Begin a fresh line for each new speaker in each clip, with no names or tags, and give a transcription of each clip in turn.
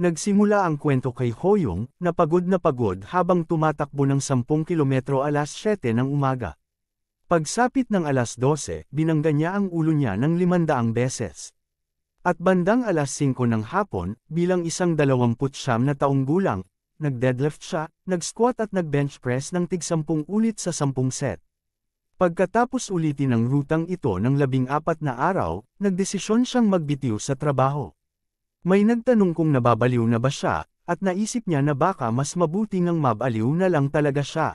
Nagsimula ang kwento kay Hoyong, na pagod habang tumatakbo ng 10 kilometro alas 7 ng umaga. Pagsapit ng alas 12, binangga niya ang ulo niya ng 500 beses. At bandang alas 5 ng hapon, bilang isang 29 na taong gulang, nag-deadlift siya, nag-squat at nag-bench press ng tig 10 ulit sa 10 set. Pagkatapos ulitin ang rutang ito ng 14 na araw, nagdesisyon siyang magbitiw sa trabaho. May nagtanong kung nababaliw na ba siya, at naisip niya na baka mas mabuti ngang mabaliw na lang talaga siya.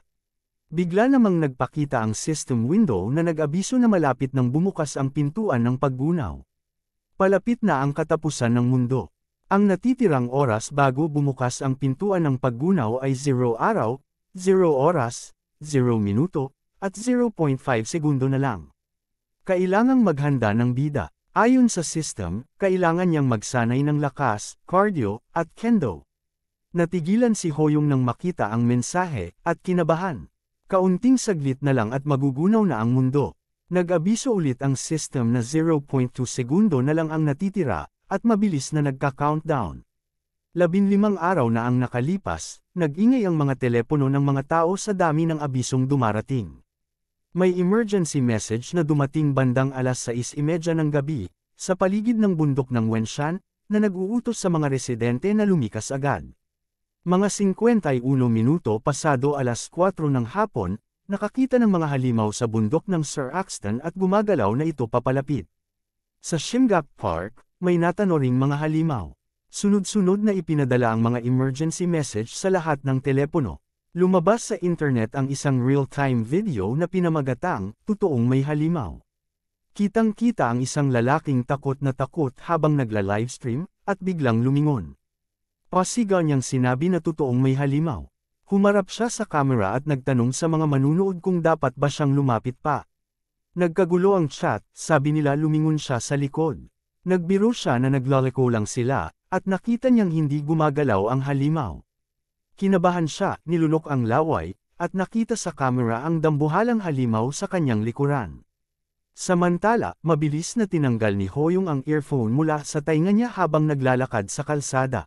Bigla namang nagpakita ang system window na nag-abiso na malapit nang bumukas ang pintuan ng paggunaw. Palapit na ang katapusan ng mundo. Ang natitirang oras bago bumukas ang pintuan ng paggunaw ay 0 araw, 0 oras, 0 minuto, at 0.5 segundo na lang. Kailangang maghanda ng bida. Ayon sa system, kailangan niyang magsanay ng lakas, cardio, at kendo. Natigilan si Hoyong nang makita ang mensahe, at kinabahan. Kaunting saglit na lang at magugunaw na ang mundo. Nag-abiso ulit ang system na 0.2 segundo na lang ang natitira, at mabilis na nagka-countdown. 15 araw na ang nakalipas, nag-ingay ang mga telepono ng mga tao sa dami ng abisong dumarating. May emergency message na dumating bandang alas 6:30 ng gabi, sa paligid ng bundok ng Wenshan, na nag-uutos sa mga residente na lumikas agad. Mga 51 minuto pasado alas 4 ng hapon, nakakita ng mga halimaw sa bundok ng Sir Axton at gumagalaw na ito papalapit. Sa Shimgak Park, may natanoring mga halimaw. Sunod-sunod na ipinadala ang mga emergency message sa lahat ng telepono. Lumabas sa internet ang isang real-time video na pinamagatang, "Totoong may halimaw." Kitang-kita ang isang lalaking takot na takot habang nagla-livestream, at biglang lumingon. Pasigaw niyang sinabi na totoong may halimaw. Humarap siya sa kamera at nagtanong sa mga manunood kung dapat ba siyang lumapit pa. Nagkagulo ang chat, sabi nila lumingon siya sa likod. Nagbiro siya na naglaliko lang sila, at nakita niyang hindi gumagalaw ang halimaw. Kinabahan siya, nilunok ang laway, at nakita sa kamera ang dambuhalang halimaw sa kanyang likuran. Samantala, mabilis na tinanggal ni Hoyong ang earphone mula sa tainga niya habang naglalakad sa kalsada.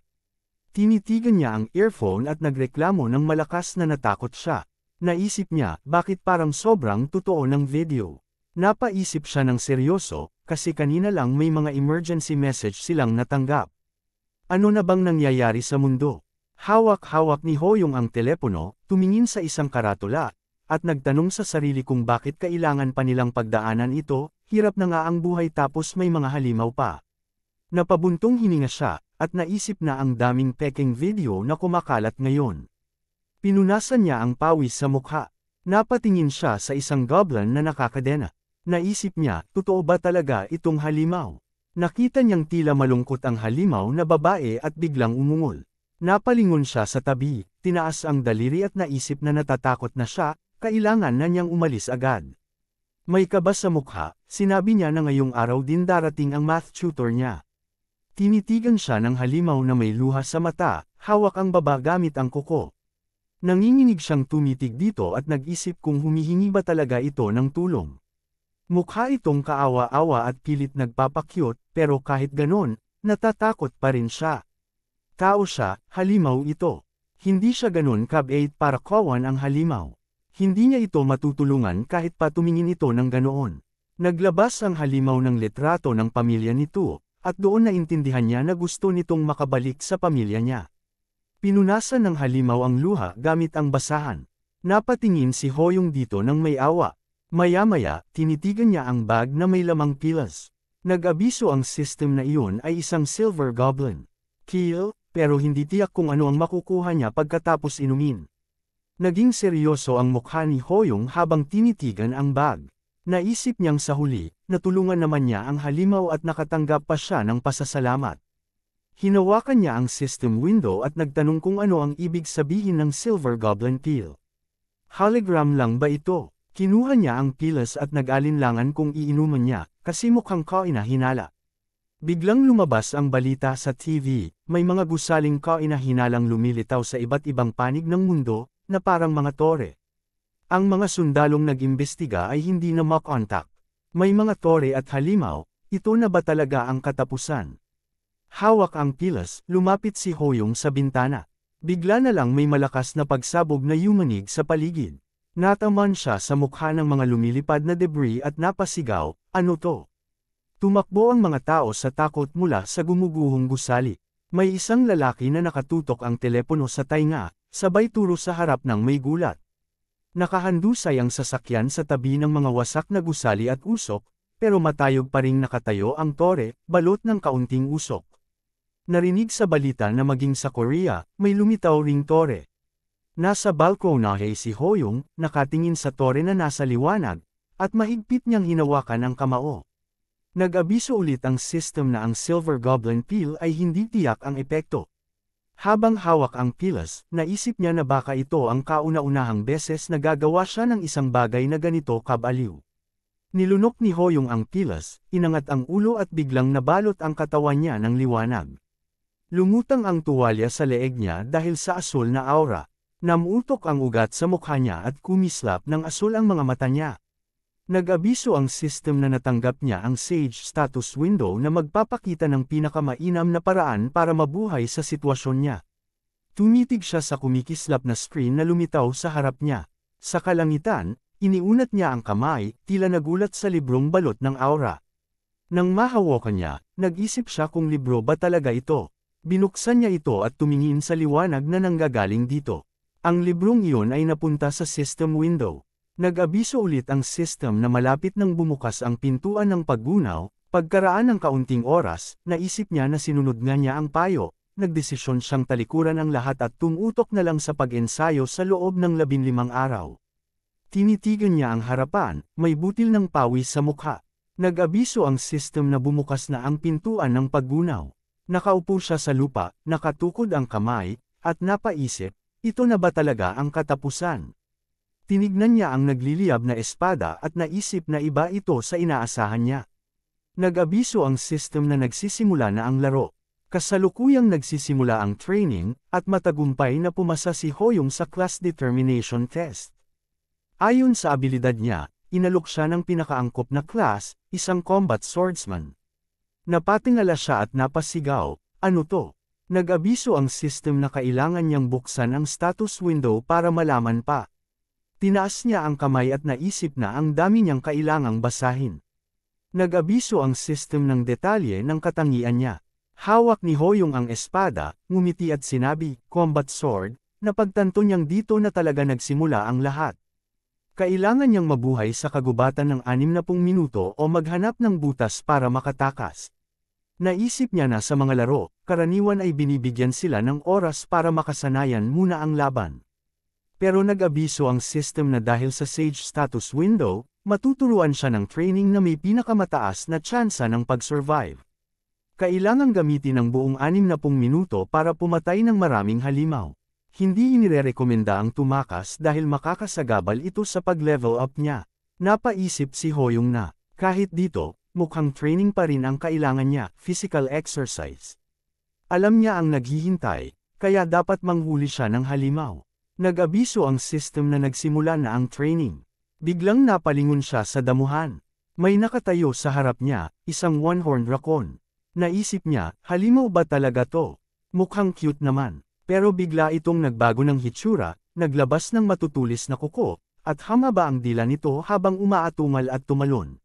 Tinitigan niya ang earphone at nagreklamo ng malakas na natakot siya. Naisip niya, bakit parang sobrang totoo ng video. Napaisip siya ng seryoso, kasi kanina lang may mga emergency message silang natanggap. Ano na bang nangyayari sa mundo? Hawak-hawak ni Hoyong ang telepono, tumingin sa isang karatula, at nagtanong sa sarili kung bakit kailangan pa nilang pagdaanan ito, hirap na nga ang buhay tapos may mga halimaw pa. Napabuntong hininga siya, at naisip na ang daming peking video na kumakalat ngayon. Pinunasan niya ang pawis sa mukha. Napatingin siya sa isang goblin na nakakadena. Naisip niya, totoo ba talaga itong halimaw? Nakita niyang tila malungkot ang halimaw na babae at biglang umungol. Napalingon siya sa tabi, tinaas ang daliri at naisip na natatakot na siya, kailangan na niyang umalis agad. May kaba sa mukha, sinabi niya na ngayong araw din darating ang math tutor niya. Tinitigan siya ng halimaw na may luha sa mata, hawak ang baba gamit ang kuko. Nanginginig siyang tumitig dito at nag-isip kung humihingi ba talaga ito ng tulong. Mukha itong kaawa-awa at pilit nagpapakyut, pero kahit ganon, natatakot pa rin siya. Tao siya, halimaw ito. Hindi siya ganon kabait para kawan ang halimaw. Hindi niya ito matutulungan kahit pa tumingin ito ng ganoon. Naglabas ang halimaw ng litrato ng pamilya nito, at doon naintindihan niya na gusto nitong makabalik sa pamilya niya. Pinunasan ng halimaw ang luha gamit ang basahan. Napatingin si Hoyong dito ng may awa. Maya-maya, tinitigan niya ang bag na may lamang pilas. Nag-abiso ang system na iyon ay isang silver goblin. Kill, pero hindi tiyak kung ano ang makukuha niya pagkatapos inumin. Naging seryoso ang mukha ni Hoyong habang tinitigan ang bag. Naisip niyang sa huli, natulungan naman niya ang halimaw at nakatanggap pa siya ng pasasalamat. Hinawakan niya ang system window at nagtanong kung ano ang ibig sabihin ng silver goblin pill. Hologram lang ba ito? Kinuha niya ang pilas at nag-alinlangan kung iinuman niya, kasi mukhang kaina-hinala. Biglang lumabas ang balita sa TV, may mga gusaling kaina-hinalang lumilitaw sa iba't ibang panig ng mundo, na parang mga tore. Ang mga sundalong nag-imbestiga ay hindi na makontak. May mga tore at halimaw, ito na ba talaga ang katapusan? Hawak ang pilas, lumapit si Hoyong sa bintana. Bigla na lang may malakas na pagsabog na yumanig sa paligid. Nataman siya sa mukha ng mga lumilipad na debris at napasigaw, "Ano to?" Tumakbo ang mga tao sa takot mula sa gumuguhong gusali. May isang lalaki na nakatutok ang telepono sa tainga, sabay turo sa harap ng may gulat. Nakahandusay ang sasakyan sa tabi ng mga wasak na gusali at usok, pero matayog pa ring nakatayo ang tore, balot ng kaunting usok. Narinig sa balita na maging sa Korea, may lumitaw ring tore. Nasa balkonahe si Hoyong, nakatingin sa tore na nasa liwanag, at mahigpit niyang hinawakan ang kamao. Nag-abiso ulit ang system na ang Silver Goblin Pill ay hindi tiyak ang epekto. Habang hawak ang pilas, naisip niya na baka ito ang kauna-unahang beses na gagawa siya ng isang bagay na ganito kabaliw. Nilunok ni Hoyong ang pilas, inangat ang ulo at biglang nabalot ang katawan niya ng liwanag. Lumutang ang tuwalya sa leeg niya dahil sa asul na aura. Namutok ang ugat sa mukha niya at kumislap ng asul ang mga mata niya. Nag-abiso ang system na natanggap niya ang Sage status window na magpapakita ng pinakamainam na paraan para mabuhay sa sitwasyon niya. Tumitig siya sa kumikislap na screen na lumitaw sa harap niya. Sa kalangitan, iniunat niya ang kamay, tila nagulat sa librong balot ng aura. Nang mahawakan niya, nag-isip siya kung libro ba talaga ito. Binuksan niya ito at tumingin sa liwanag na nanggagaling dito. Ang librong iyon ay napunta sa system window. Nag-abiso ulit ang system na malapit nang bumukas ang pintuan ng paggunaw. Pagkaraan ng kaunting oras, naisip niya na sinunod nga niya ang payo. Nagdesisyon siyang talikuran ang lahat at tumutok na lang sa pag-ensayo sa loob ng 15 araw. Tinitigan niya ang harapan, may butil ng pawis sa mukha. Nag-abiso ang system na bumukas na ang pintuan ng paggunaw. Nakaupo siya sa lupa, nakatukod ang kamay, at napaisip, ito na ba talaga ang katapusan? Tinignan niya ang nagliliyab na espada at naisip na iba ito sa inaasahan niya. Nag-abiso ang system na nagsisimula na ang laro. Kasalukuyang nagsisimula ang training, at matagumpay na pumasa si Hoyong sa class determination test. Ayon sa abilidad niya, inalok siya ng pinakaangkop na class, isang combat swordsman. Napatingala siya at napasigaw, "Ano to?" Nag-abiso ang system na kailangan niyang buksan ang status window para malaman pa. Tinaas niya ang kamay at naisip na ang dami niyang kailangang basahin. Nag-abiso ang system ng detalye ng katangian niya. Hawak ni Hoyong ang espada, ngumiti at sinabi, "Combat sword," napagtanto niyang dito na talaga nagsimula ang lahat. Kailangan niyang mabuhay sa kagubatan ng 60 minuto o maghanap ng butas para makatakas. Naisip niya na sa mga laro, karaniwan ay binibigyan sila ng oras para makasanayan muna ang laban. Pero nag-abiso ang system na dahil sa Sage status window, matuturuan siya ng training na may pinakamataas na tsansa ng pag-survive. Kailangang gamitin ang buong 60 minuto para pumatay ng maraming halimaw. Hindi inirerekomenda ang tumakas dahil makakasagabal ito sa pag-level up niya. Napaisip si Hoyong na, kahit dito, mukhang training pa rin ang kailangan niya, physical exercise. Alam niya ang naghihintay, kaya dapat manghuli siya ng halimaw. Nag-abiso ang system na nagsimula na ang training. Biglang napalingon siya sa damuhan. May nakatayo sa harap niya, isang one-horned raccoon. Naisip niya, halimaw ba talaga to? Mukhang cute naman. Pero bigla itong nagbago ng hitsura, naglabas ng matutulis na kuko, at hamaba ang dila nito habang umaatungal at tumalon.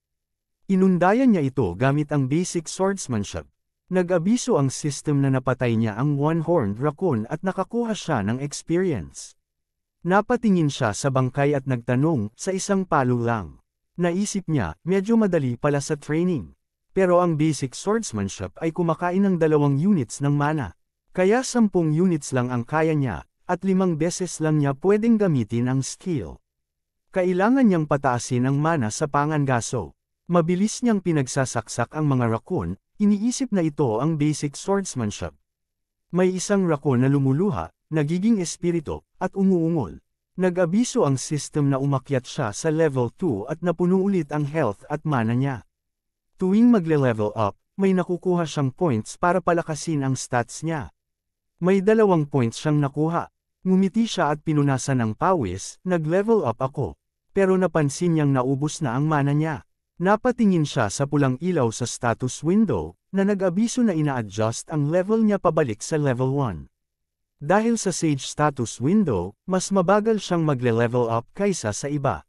Inundayan niya ito gamit ang basic swordsmanship. Nag-abiso ang system na napatay niya ang one-horned raccoon at nakakuha siya ng experience. Napatingin siya sa bangkay at nagtanong, sa isang palo lang. Naisip niya, medyo madali pala sa training. Pero ang basic swordsmanship ay kumakain ng 2 units ng mana. Kaya 10 units lang ang kaya niya, at 5 beses lang niya pwedeng gamitin ang skill. Kailangan niyang pataasin ang mana sa pangangaso. Mabilis niyang pinagsasaksak ang mga raccoon, iniisip na ito ang basic swordsmanship. May isang raccoon na lumuluha, nagiging espiritu, at umuungol. Nag-abiso ang system na umakyat siya sa level 2 at napuno ulit ang health at mana niya. Tuwing magle-level up, may nakukuha siyang points para palakasin ang stats niya. May 2 points siyang nakuha. Ngumiti siya at pinunasan ng pawis, nag-level up ako. Pero napansin niyang naubos na ang mana niya. Napatingin siya sa pulang ilaw sa status window, na nag-abiso na ina-adjust ang level niya pabalik sa level 1. Dahil sa Sage status window, mas mabagal siyang magle-level up kaysa sa iba.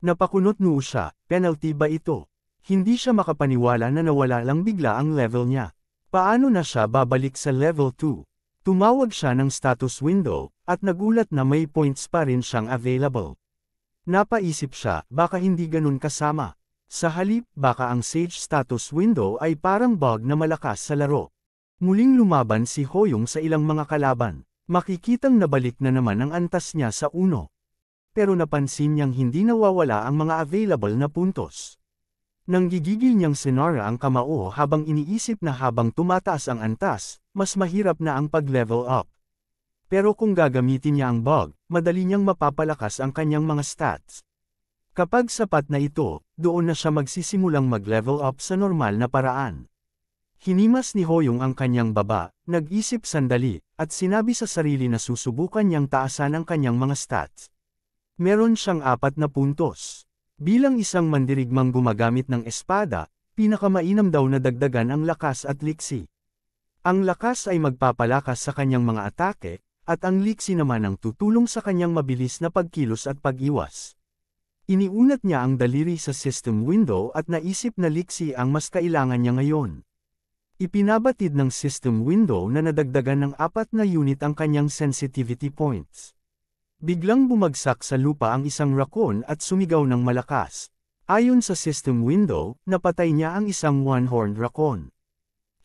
Napakunot noo siya, penalty ba ito? Hindi siya makapaniwala na nawala lang bigla ang level niya. Paano na siya babalik sa level 2? Tumawag siya ng status window, at nagulat na may points pa rin siyang available. Napaisip siya, baka hindi ganun kasama. Sa halip, baka ang Sage status window ay parang bug na malakas sa laro. Muling lumaban si Hoyong sa ilang mga kalaban. Makikitang nabalik na naman ang antas niya sa 1. Pero napansin niyang hindi nawawala ang mga available na puntos. Nanggigigil niyang sinara ang kamao habang iniisip na habang tumataas ang antas, mas mahirap na ang pag-level up. Pero kung gagamitin niya ang bug, madali niyang mapapalakas ang kanyang mga stats. Kapag sapat na ito, doon na siya magsisimulang mag-level up sa normal na paraan. Hinimas ni Hoyong ang kanyang baba, nag-isip sandali, at sinabi sa sarili na susubukan niyang taasan ang kanyang mga stats. Meron siyang 4 na puntos. Bilang isang mandirigmang gumagamit ng espada, pinakamainam daw na dagdagan ang lakas at liksi. Ang lakas ay magpapalakas sa kanyang mga atake, at ang liksi naman ang tutulong sa kanyang mabilis na pagkilos at pag-iwas. Iniunat niya ang daliri sa system window at naisip na liksi ang mas kailangan niya ngayon. Ipinabatid ng system window na nadagdagan ng 4 na unit ang kanyang sensitivity points. Biglang bumagsak sa lupa ang isang raccoon at sumigaw ng malakas. Ayon sa system window, napatay niya ang isang one-horned raccoon.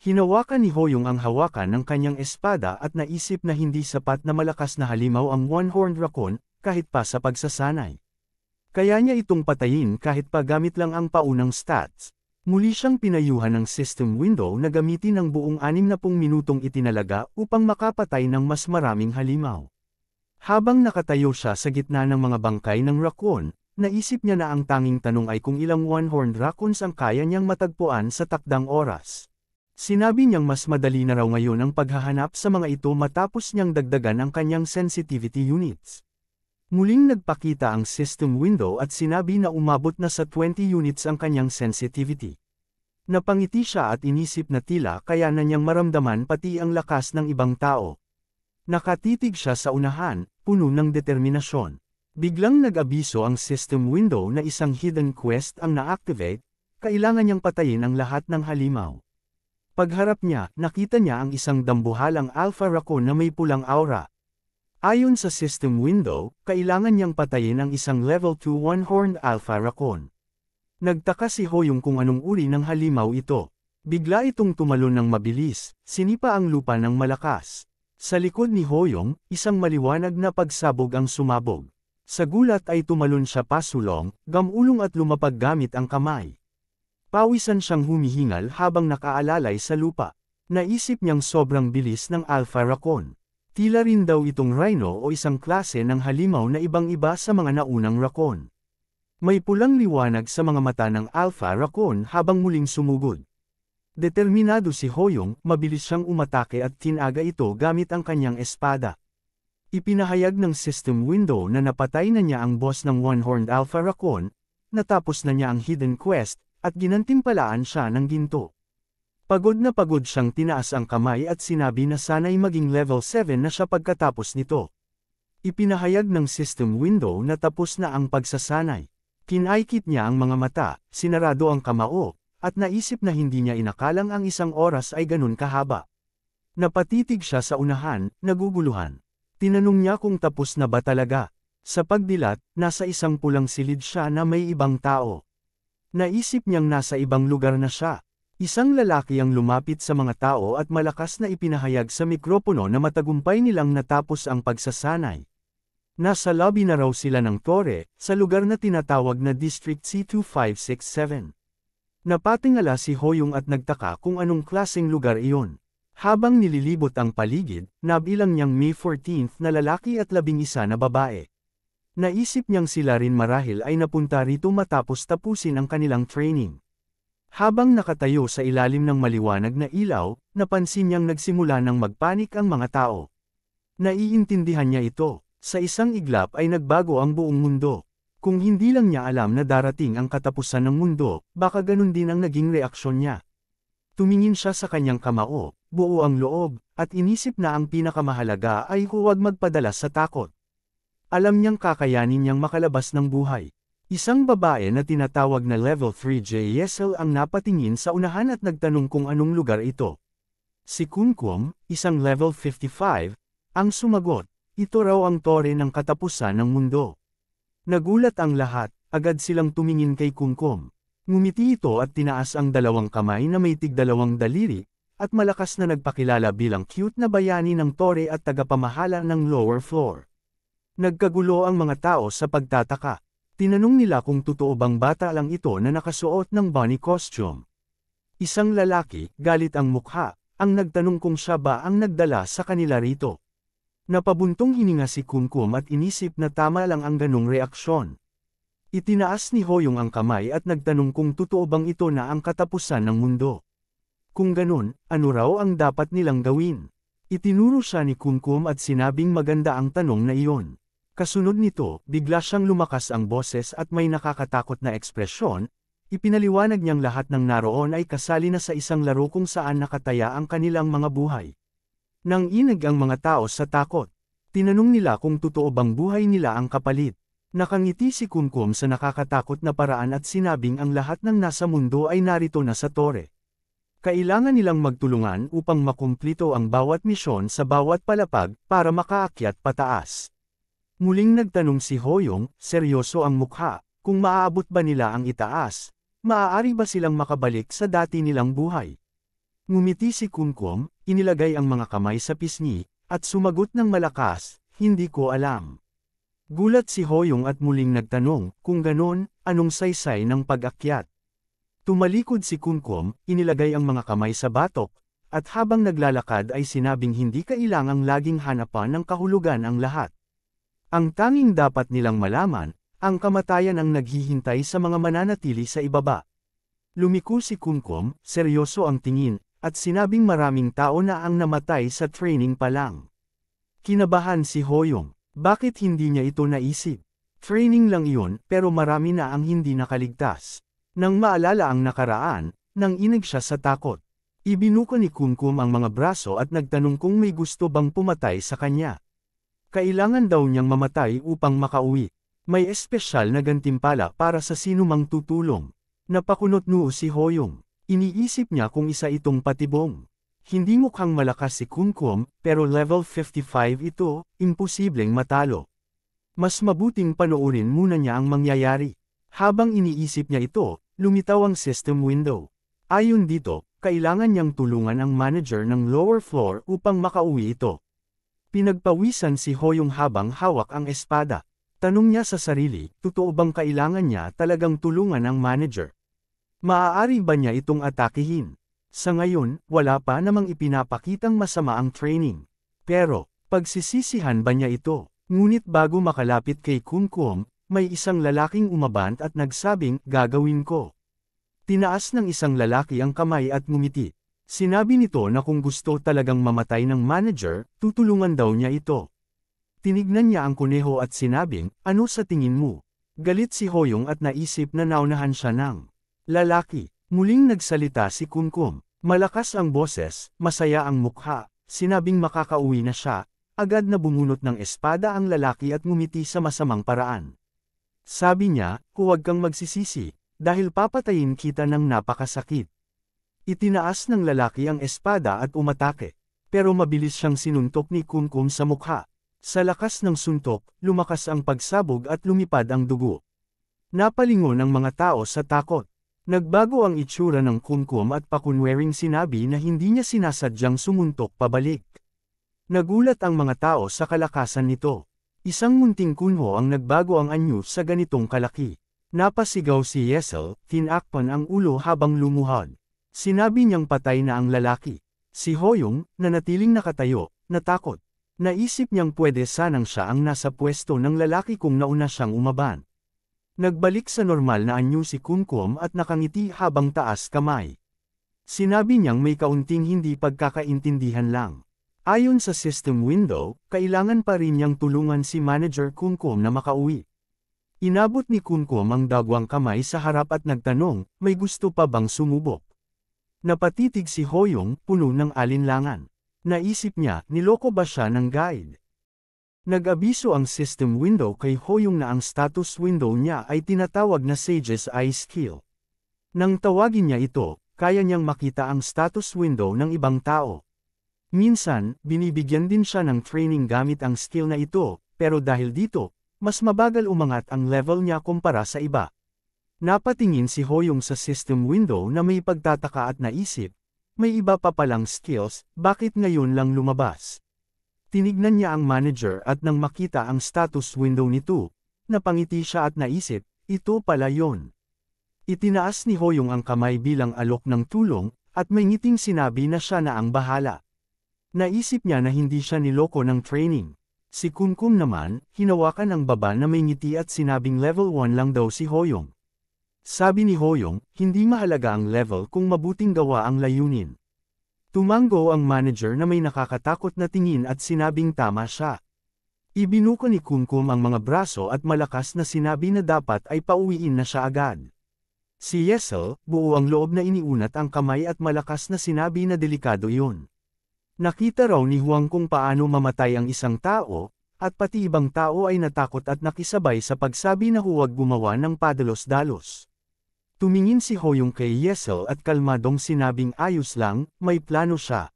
Hinawakan ni Hoyong ang hawakan ng kanyang espada at naisip na hindi sapat na malakas na halimaw ang one-horned raccoon, kahit pa sa pagsasanay. Kaya niya itong patayin kahit pa gamit lang ang paunang stats. Muli siyang pinayuhan ng system window na gamitin ang buong 60 minutong itinalaga upang makapatay ng mas maraming halimaw. Habang nakatayo siya sa gitna ng mga bangkay ng raccoon, naisip niya na ang tanging tanong ay kung ilang one-horned raccoons ang kaya niyang matagpuan sa takdang oras. Sinabi niyang mas madali na raw ngayon ang paghahanap sa mga ito matapos niyang dagdagan ang kanyang sensitivity units. Muling nagpakita ang system window at sinabi na umabot na sa 20 units ang kanyang sensitivity. Napangiti siya at inisip na tila kaya na niyang maramdaman pati ang lakas ng ibang tao. Nakatitig siya sa unahan, puno ng determinasyon. Biglang nag-abiso ang system window na isang hidden quest ang na-activate, kailangan niyang patayin ang lahat ng halimaw. Pagharap niya, nakita niya ang isang dambuhalang alpha raccoon na may pulang aura. Ayon sa system window, kailangan niyang patayin ang isang level 2 one-horned alpha raccoon. Nagtaka si Hoyong kung anong uri ng halimaw ito. Bigla itong tumalon ng mabilis, sinipa ang lupa ng malakas. Sa likod ni Hoyong, isang maliwanag na pagsabog ang sumabog. Sa gulat ay tumalon siya pasulong, gamulong at lumapag gamit ang kamay. Pawisan siyang humihingal habang nakaalalay sa lupa. Naisip niyang sobrang bilis ng alpha raccoon. Tila rin daw itong rhino o isang klase ng halimaw na ibang-iba sa mga naunang raccoon. May pulang liwanag sa mga mata ng alpha raccoon habang muling sumugod. Determinado si Hoyong, mabilis siyang umatake at tinaga ito gamit ang kanyang espada. Ipinahayag ng system window na napatay na niya ang boss ng one-horned alpha raccoon, natapos na niya ang hidden quest, at ginantimpalaan siya ng ginto. Pagod na pagod siyang tinaas ang kamay at sinabi na sana'y maging level 7 na siya pagkatapos nito. Ipinahayag ng system window na tapos na ang pagsasanay. Kinaikit niya ang mga mata, sinarado ang kamao, at naisip na hindi niya inakalang ang isang oras ay ganun kahaba. Napatitig siya sa unahan, naguguluhan. Tinanong niya kung tapos na ba talaga. Sa pagdilat, nasa isang pulang silid siya na may ibang tao. Naisip niyang nasa ibang lugar na siya. Isang lalaki ang lumapit sa mga tao at malakas na ipinahayag sa mikropono na matagumpay nilang natapos ang pagsasanay. Nasa lobby na raw sila ng tore, sa lugar na tinatawag na District C2567. Napatingala si Hoyong at nagtaka kung anong klaseng lugar iyon. Habang nililibot ang paligid, nabilang niyang May 14th na lalaki at 11 na babae. Naisip niyang sila rin marahil ay napunta rito matapos tapusin ang kanilang training. Habang nakatayo sa ilalim ng maliwanag na ilaw, napansin niyang nagsimula ng magpanik ang mga tao. Naiintindihan niya ito, sa isang iglap ay nagbago ang buong mundo. Kung hindi lang niya alam na darating ang katapusan ng mundo, baka ganun din ang naging reaksyon niya. Tumingin siya sa kanyang kamao, buo ang loob, at inisip na ang pinakamahalaga ay huwag magpadala sa takot. Alam niyang kakayanin niyang makalabas ng buhay. Isang babae na tinatawag na Level 3 Yesel ang napatingin sa unahan at nagtanong kung anong lugar ito. Si Kunkum, isang Level 55, ang sumagot, ito raw ang tore ng katapusan ng mundo. Nagulat ang lahat, agad silang tumingin kay Kunkum. Ngumiti ito at tinaas ang dalawang kamay na may tigdalawang daliri, at malakas na nagpakilala bilang cute na bayani ng tore at tagapamahala ng lower floor. Nagkagulo ang mga tao sa pagtataka. Tinanong nila kung totoo bang bata lang ito na nakasuot ng bunny costume. Isang lalaki, galit ang mukha, ang nagtanong kung siya ba ang nagdala sa kanila rito. Napabuntong hininga si Kunkum at inisip na tama lang ang ganong reaksyon. Itinaas ni Hoyong ang kamay at nagtanong kung totoo bang ito na ang katapusan ng mundo. Kung ganun, ano raw ang dapat nilang gawin? Itinuro siya ni Kunkum at sinabing maganda ang tanong na iyon. Kasunod nito, bigla siyang lumakas ang boses at may nakakatakot na ekspresyon, ipinaliwanag niyang lahat ng naroon ay kasali na sa isang laro kung saan nakataya ang kanilang mga buhay. Nang inag ang mga tao sa takot, tinanong nila kung totoo bang buhay nila ang kapalit. Nakangiti si Kunkum sa nakakatakot na paraan at sinabing ang lahat ng nasa mundo ay narito na sa tore. Kailangan nilang magtulungan upang makumplito ang bawat misyon sa bawat palapag para makaakyat pataas. Muling nagtanong si Hoyong, seryoso ang mukha, kung maaabot ba nila ang itaas, maaari ba silang makabalik sa dati nilang buhay. Ngumiti si Kunkum, inilagay ang mga kamay sa pisngi, at sumagot ng malakas, hindi ko alam. Gulat si Hoyong at muling nagtanong, kung ganon, anong saysay ng pag-akyat? Tumalikod si Kunkum, inilagay ang mga kamay sa batok, at habang naglalakad ay sinabing hindi kailangang laging hanapan ng kahulugan ang lahat. Ang tanging dapat nilang malaman, ang kamatayan ang naghihintay sa mga mananatili sa ibaba. Lumiko si Kunkum, seryoso ang tingin, at sinabing maraming tao na ang namatay sa training pa lang. Kinabahan si Hoyong. Bakit hindi niya ito naisip? Training lang iyon, pero marami na ang hindi nakaligtas. Nang maalala ang nakaraan, nang inig siya sa takot. Ibinuko ni Kunkum ang mga braso at nagtanong kung may gusto bang pumatay sa kanya. Kailangan daw niyang mamatay upang makauwi. May espesyal na gantimpala para sa sinumang tutulong. Napakunot noo si Hoyong. Iniisip niya kung isa itong patibong. Hindi mukhang malakas si Kunkum, pero level 55 ito, imposibleng matalo. Mas mabuting panoorin muna niya ang mangyayari. Habang iniisip niya ito, lumitaw ang system window. Ayon dito, kailangan niyang tulungan ang manager ng lower floor upang makauwi ito. Pinagpawisan si Hoyong habang hawak ang espada. Tanong niya sa sarili, totoo bang kailangan niya talagang tulungan ang manager? Maaari ba niya itong atakihin? Sa ngayon, wala pa namang ipinapakitang masama ang training. Pero, pagsisisihan ba niya ito? Ngunit bago makalapit kay Kunkum, may isang lalaking umabant at nagsabing, gagawin ko. Tinaas ng isang lalaki ang kamay at ngumiti. Sinabi nito na kung gusto talagang mamatay ng manager, tutulungan daw niya ito. Tinignan niya ang kuneho at sinabing, ano sa tingin mo? Galit si Hoyong at naisip na naunahan siya ng lalaki. Muling nagsalita si Kunkum. Malakas ang boses, masaya ang mukha, sinabing makakauwi na siya, agad na bumunot ng espada ang lalaki at ngumiti sa masamang paraan. Sabi niya, huwag kang magsisisi, dahil papatayin kita ng napakasakit. Itinaas ng lalaki ang espada at umatake, pero mabilis siyang sinuntok ni Kunkum sa mukha. Sa lakas ng suntok, lumakas ang pagsabog at lumipad ang dugo. Napalingon ang mga tao sa takot. Nagbago ang itsura ng Kunkum at pakunwering sinabi na hindi niya sinasadyang sumuntok pabalik. Nagulat ang mga tao sa kalakasan nito. Isang munting kunho ang nagbago ang anyo sa ganitong kalaki. Napasigaw si Yesel, tinakpan ang ulo habang lumuhod. Sinabi niyang patay na ang lalaki. Si Hoyong, nanatiling nakatayo, natakot. Naisip niyang pwede sanang siya ang nasa pwesto ng lalaki kung nauna siyang umaban. Nagbalik sa normal na anyo si Kunkum at nakangiti habang taas kamay. Sinabi niyang may kaunting hindi pagkakaintindihan lang. Ayon sa system window, kailangan pa rin niyang tulungan si Manager Kunkum na makauwi. Inabot ni Kunkum ang dagwang kamay sa harap at nagtanong, may gusto pa bang sumubok? Napatitig si Hoyong, puno ng alinlangan. Naisip niya, niloko ba siya ng guide? Nag-abiso ang system window kay Hoyong na ang status window niya ay tinatawag na Sage's Eye skill. Nang tawagin niya ito, kaya niyang makita ang status window ng ibang tao. Minsan, binibigyan din siya ng training gamit ang skill na ito, pero dahil dito, mas mabagal umangat ang level niya kumpara sa iba. Napatingin si Hoyong sa system window na may pagtataka at naisip, may iba pa palang skills, bakit ngayon lang lumabas? Tinignan niya ang manager at nang makita ang status window nito, napangiti siya at naisip, ito pala yon. Itinaas ni Hoyong ang kamay bilang alok ng tulong, at may ngiting sinabi na siya na ang bahala. Naisip niya na hindi siya niloko ng training. Si Kumkum naman, hinawakan ang baba na may ngiti at sinabing level 1 lang daw si Hoyong. Sabi ni Hoyong, hindi mahalaga ang level kung mabuting gawa ang layunin. Tumango ang manager na may nakakatakot na tingin at sinabing tama siya. Ibinuko ni Kumkum ang mga braso at malakas na sinabi na dapat ay pauwiin na siya agad. Si Yesel, buo ang loob na iniunat ang kamay at malakas na sinabi na delikado iyon. Nakita raw ni Huang kung paano mamatay ang isang tao, at pati ibang tao ay natakot at nakisabay sa pagsabi na huwag gumawa ng padalos-dalos. Tumingin si Hoyong kay Yesel at kalmadong sinabing ayos lang, may plano siya.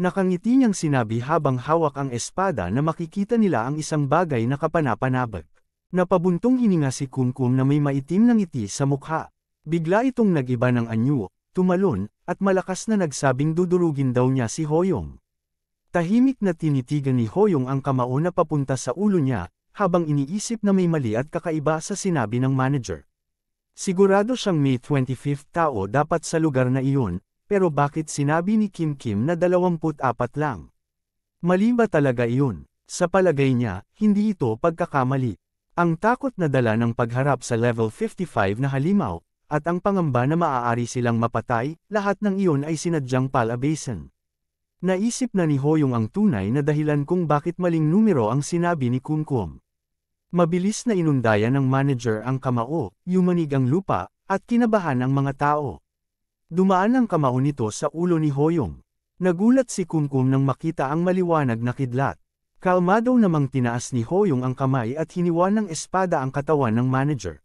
Nakangiti niyang sinabi habang hawak ang espada na makikita nila ang isang bagay na kapanapanabag. Napabuntong hininga si Kumkum na may maitim na ngiti sa mukha. Bigla itong nag-iba ng anyo, tumalon, at malakas na nagsabing dudurugin daw niya si Hoyong. Tahimik na tinitigan ni Hoyong ang kamao na papunta sa ulo niya, habang iniisip na may mali at kakaiba sa sinabi ng manager. Sigurado siyang May 25th tao dapat sa lugar na iyon, pero bakit sinabi ni Kim Kim na 24 lang? Mali ba talaga iyon? Sa palagay niya, hindi ito pagkakamali. Ang takot na dala ng pagharap sa level 55 na halimaw, at ang pangamba na maaari silang mapatay, lahat ng iyon ay sinadyang palabasan. Naisip na ni Hoyong ang tunay na dahilan kung bakit maling numero ang sinabi ni Kumkum. Mabilis na inundayan ng manager ang kamao, yumanig ang lupa, at kinabahan ang mga tao. Dumaan ang kamao nito sa ulo ni Hoyong. Nagulat si Kumkum nang makita ang maliwanag na kidlat. Kalmado namang tinaas ni Hoyong ang kamay at hiniwa ng espada ang katawan ng manager.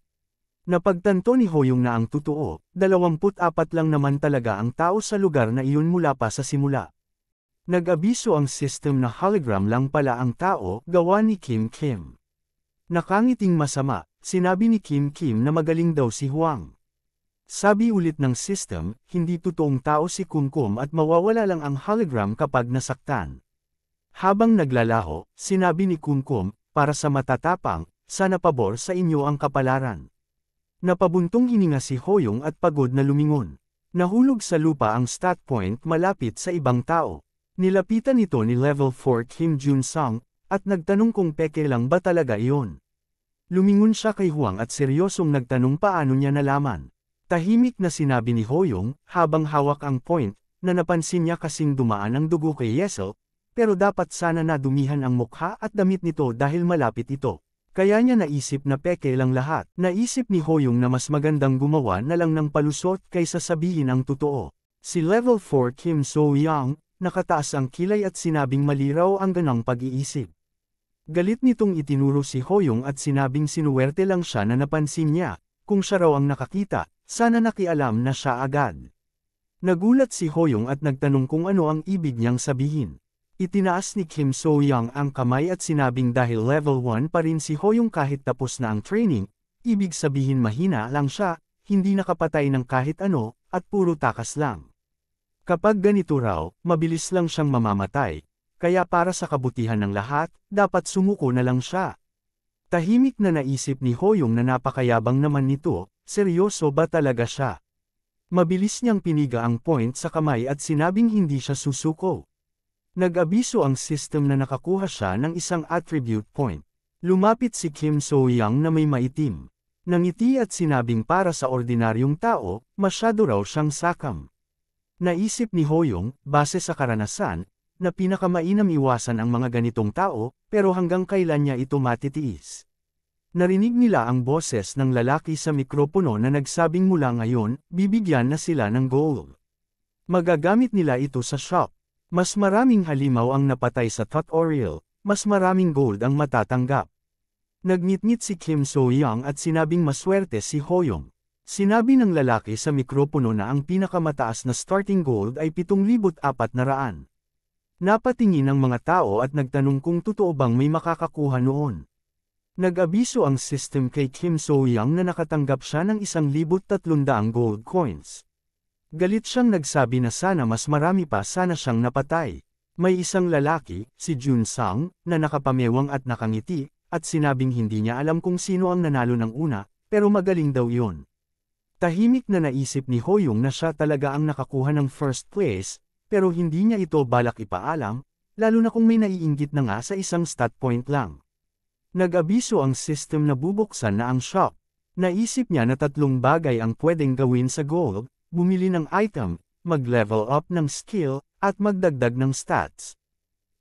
Napagtanto ni Hoyong na ang totoo, 24 lang naman talaga ang tao sa lugar na iyon mula pa sa simula. Nag-abiso ang system na hologram lang pala ang tao, gawa ni Kim Kim. Nakangiting masama, sinabi ni Kim Kim na magaling daw si Huang. Sabi ulit ng system, hindi totoong tao si Kumkum at mawawala lang ang hologram kapag nasaktan. Habang naglalaho, sinabi ni Kumkum, para sa matatapang, sana pabor sa inyo ang kapalaran. Napabuntong hininga si Hoyong at pagod na lumingon. Nahulog sa lupa ang stat point malapit sa ibang tao. Nilapitan ito ni level 4 Kim Jun-sung, at nagtanong kung peke lang ba talaga iyon. Lumingon siya kay Huang at seryosong nagtanong paano niya nalaman. Tahimik na sinabi ni Hoyong, habang hawak ang point, na napansin niya kasing dumaan ang dugo kay Yesel, pero dapat sana nadumihan ang mukha at damit nito dahil malapit ito. Kaya niya naisip na peke lang lahat. Naisip ni Hoyong na mas magandang gumawa na lang ng palusot kaysa sabihin ang totoo. Si level 4 Kim So-young, nakataas ang kilay at sinabing maliraw ang ganang pag-iisip. Galit nitong itinuro si Hoyong at sinabing sinuwerte lang siya na napansin niya, kung siya raw ang nakakita, sana nakialam na siya agad. Nagulat si Hoyong at nagtanong kung ano ang ibig niyang sabihin. Itinaas ni Kim So-young ang kamay at sinabing dahil level 1 pa rin si Hoyong kahit tapos na ang training, ibig sabihin mahina lang siya, hindi nakapatay ng kahit ano, at puro takas lang. Kapag ganito raw, mabilis lang siyang mamamatay. Kaya para sa kabutihan ng lahat, dapat sumuko na lang siya. Tahimik na naisip ni Hoyong na napakayabang naman nito, seryoso ba talaga siya? Mabilis niyang piniga ang point sa kamay at sinabing hindi siya susuko. Nag-abiso ang system na nakakuha siya ng isang attribute point. Lumapit si Kim So-young na may maitim. Nangiti at sinabing para sa ordinaryong tao, masyado raw siyang sakam. Naisip ni Hoyong, base sa karanasan, na pinakamainam iwasan ang mga ganitong tao, pero hanggang kailan niya ito matitiis. Narinig nila ang boses ng lalaki sa mikropono na nagsabing mula ngayon, bibigyan na sila ng goal. Magagamit nila ito sa shop. Mas maraming halimaw ang napatay sa tutorial, mas maraming gold ang matatanggap. Nagnitngit si Kim So-young at sinabing maswerte si Hoyong. Sinabi ng lalaki sa mikropono na ang pinakamataas na starting gold ay 7,400. Napatingin ang mga tao at nagtanong kung totoo bang may makakakuha noon. Nag-abiso ang system kay Kim So-young na nakatanggap siya ng 1,300 gold coins. Galit siyang nagsabi na sana mas marami pa sana siyang napatay. May isang lalaki, si Jun Sang, na nakapamewang at nakangiti, at sinabing hindi niya alam kung sino ang nanalo ng una, pero magaling daw yun. Tahimik na naisip ni Hoyong na siya talaga ang nakakuha ng first place, pero hindi niya ito balak ipaalam, lalo na kung may naiinggit na nga sa isang stat point lang. Nag-abiso ang system na bubuksan na ang shop. Naisip niya na 3 bagay ang pwedeng gawin sa gold, bumili ng item, mag-level up ng skill, at magdagdag ng stats.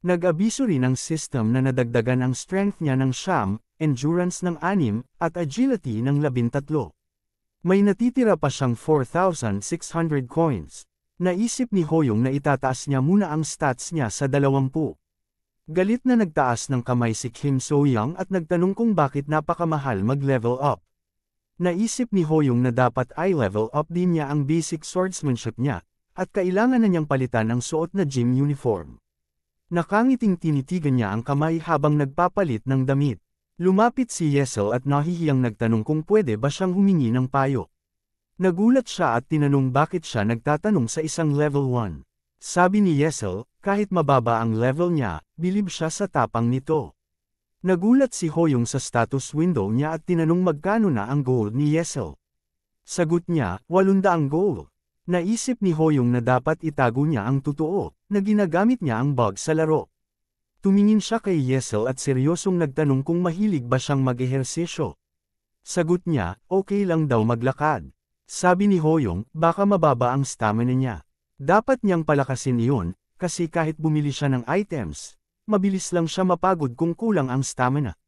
Nag-abiso rin ang system na nadagdagan ang strength niya ng 9, endurance ng 6, at agility ng 13. May natitira pa siyang 4,600 coins. Naisip ni Hoyong na itataas niya muna ang stats niya sa 20. Galit na nagtaas ng kamay si Kim So-young at nagtanong kung bakit napakamahal mag-level up. Naisip ni Hoyong na dapat ay level up din niya ang basic swordsmanship niya, at kailangan na niyang palitan ang suot na gym uniform. Nakangiting tinitigan niya ang kamay habang nagpapalit ng damit. Lumapit si Yesel at nahihiyang nagtanong kung pwede ba siyang humingi ng payo. Nagulat siya at tinanong bakit siya nagtatanong sa isang level 1. Sabi ni Yesel, kahit mababa ang level niya, bilib siya sa tapang nito. Nagulat si Hoyong sa status window niya at tinanong magkano na ang gold ni Yesel. Sagot niya, 800 gold. Naisip ni Hoyong na dapat itago niya ang totoo, na ginagamit niya ang bug sa laro. Tumingin siya kay Yesel at seryosong nagtanong kung mahilig ba siyang mag-ehersisyo. Sagot niya, okay lang daw maglakad. Sabi ni Hoyong, baka mababa ang stamina niya. Dapat niyang palakasin iyon, kasi kahit bumili siya ng items, mabilis lang siya mapagod kung kulang ang stamina.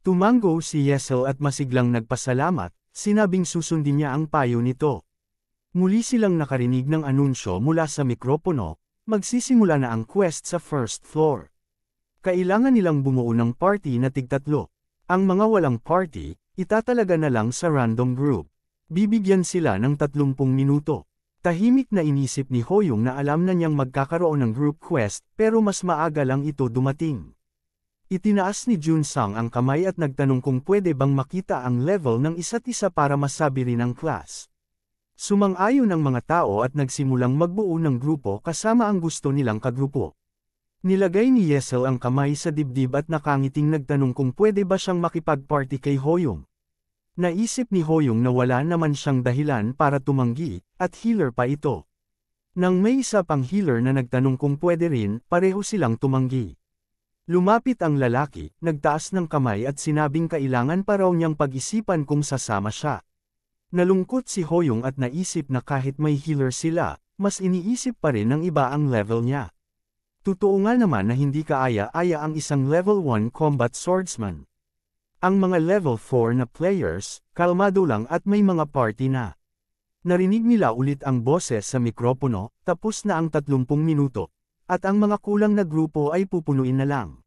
Tumango si Yesel at masiglang nagpasalamat, sinabing susundin niya ang payo nito. Muli silang nakarinig ng anunsyo mula sa mikropono, magsisimula na ang quest sa first floor. Kailangan nilang bumuo ng party na tig-3. Ang mga walang party, itatalaga na lang sa random group. Bibigyan sila ng 30 minuto. Tahimik na inisip ni Hoyong na alam na niyang magkakaroon ng group quest pero mas maaga lang ito dumating. Itinaas ni Jun Sang ang kamay at nagtanong kung pwede bang makita ang level ng isa't isa para masabi rin ang class. Sumang-ayon ang mga tao at nagsimulang magbuo ng grupo kasama ang gusto nilang kagrupo. Nilagay ni Yesel ang kamay sa dibdib at nakangiting nagtanong kung pwede ba siyang makipag-party kay Hoyong. Naisip ni Hoyong na wala naman siyang dahilan para tumanggi, at healer pa ito. Nang may isa pang healer na nagtanong kung pwede rin, pareho silang tumanggi. Lumapit ang lalaki, nagtaas ng kamay at sinabing kailangan pa raw niyang pag-isipan kung sasama siya. Nalungkot si Hoyong at naisip na kahit may healer sila, mas iniisip pa rin ng iba ang level niya. Totoo nga naman na hindi kaaya-aya ang isang level 1 combat swordsman. Ang mga level 4 na players, kalmado lang at may mga party na. Narinig nila ulit ang boses sa mikropono, tapos na ang 30 minuto, at ang mga kulang na grupo ay pupunuin na lang.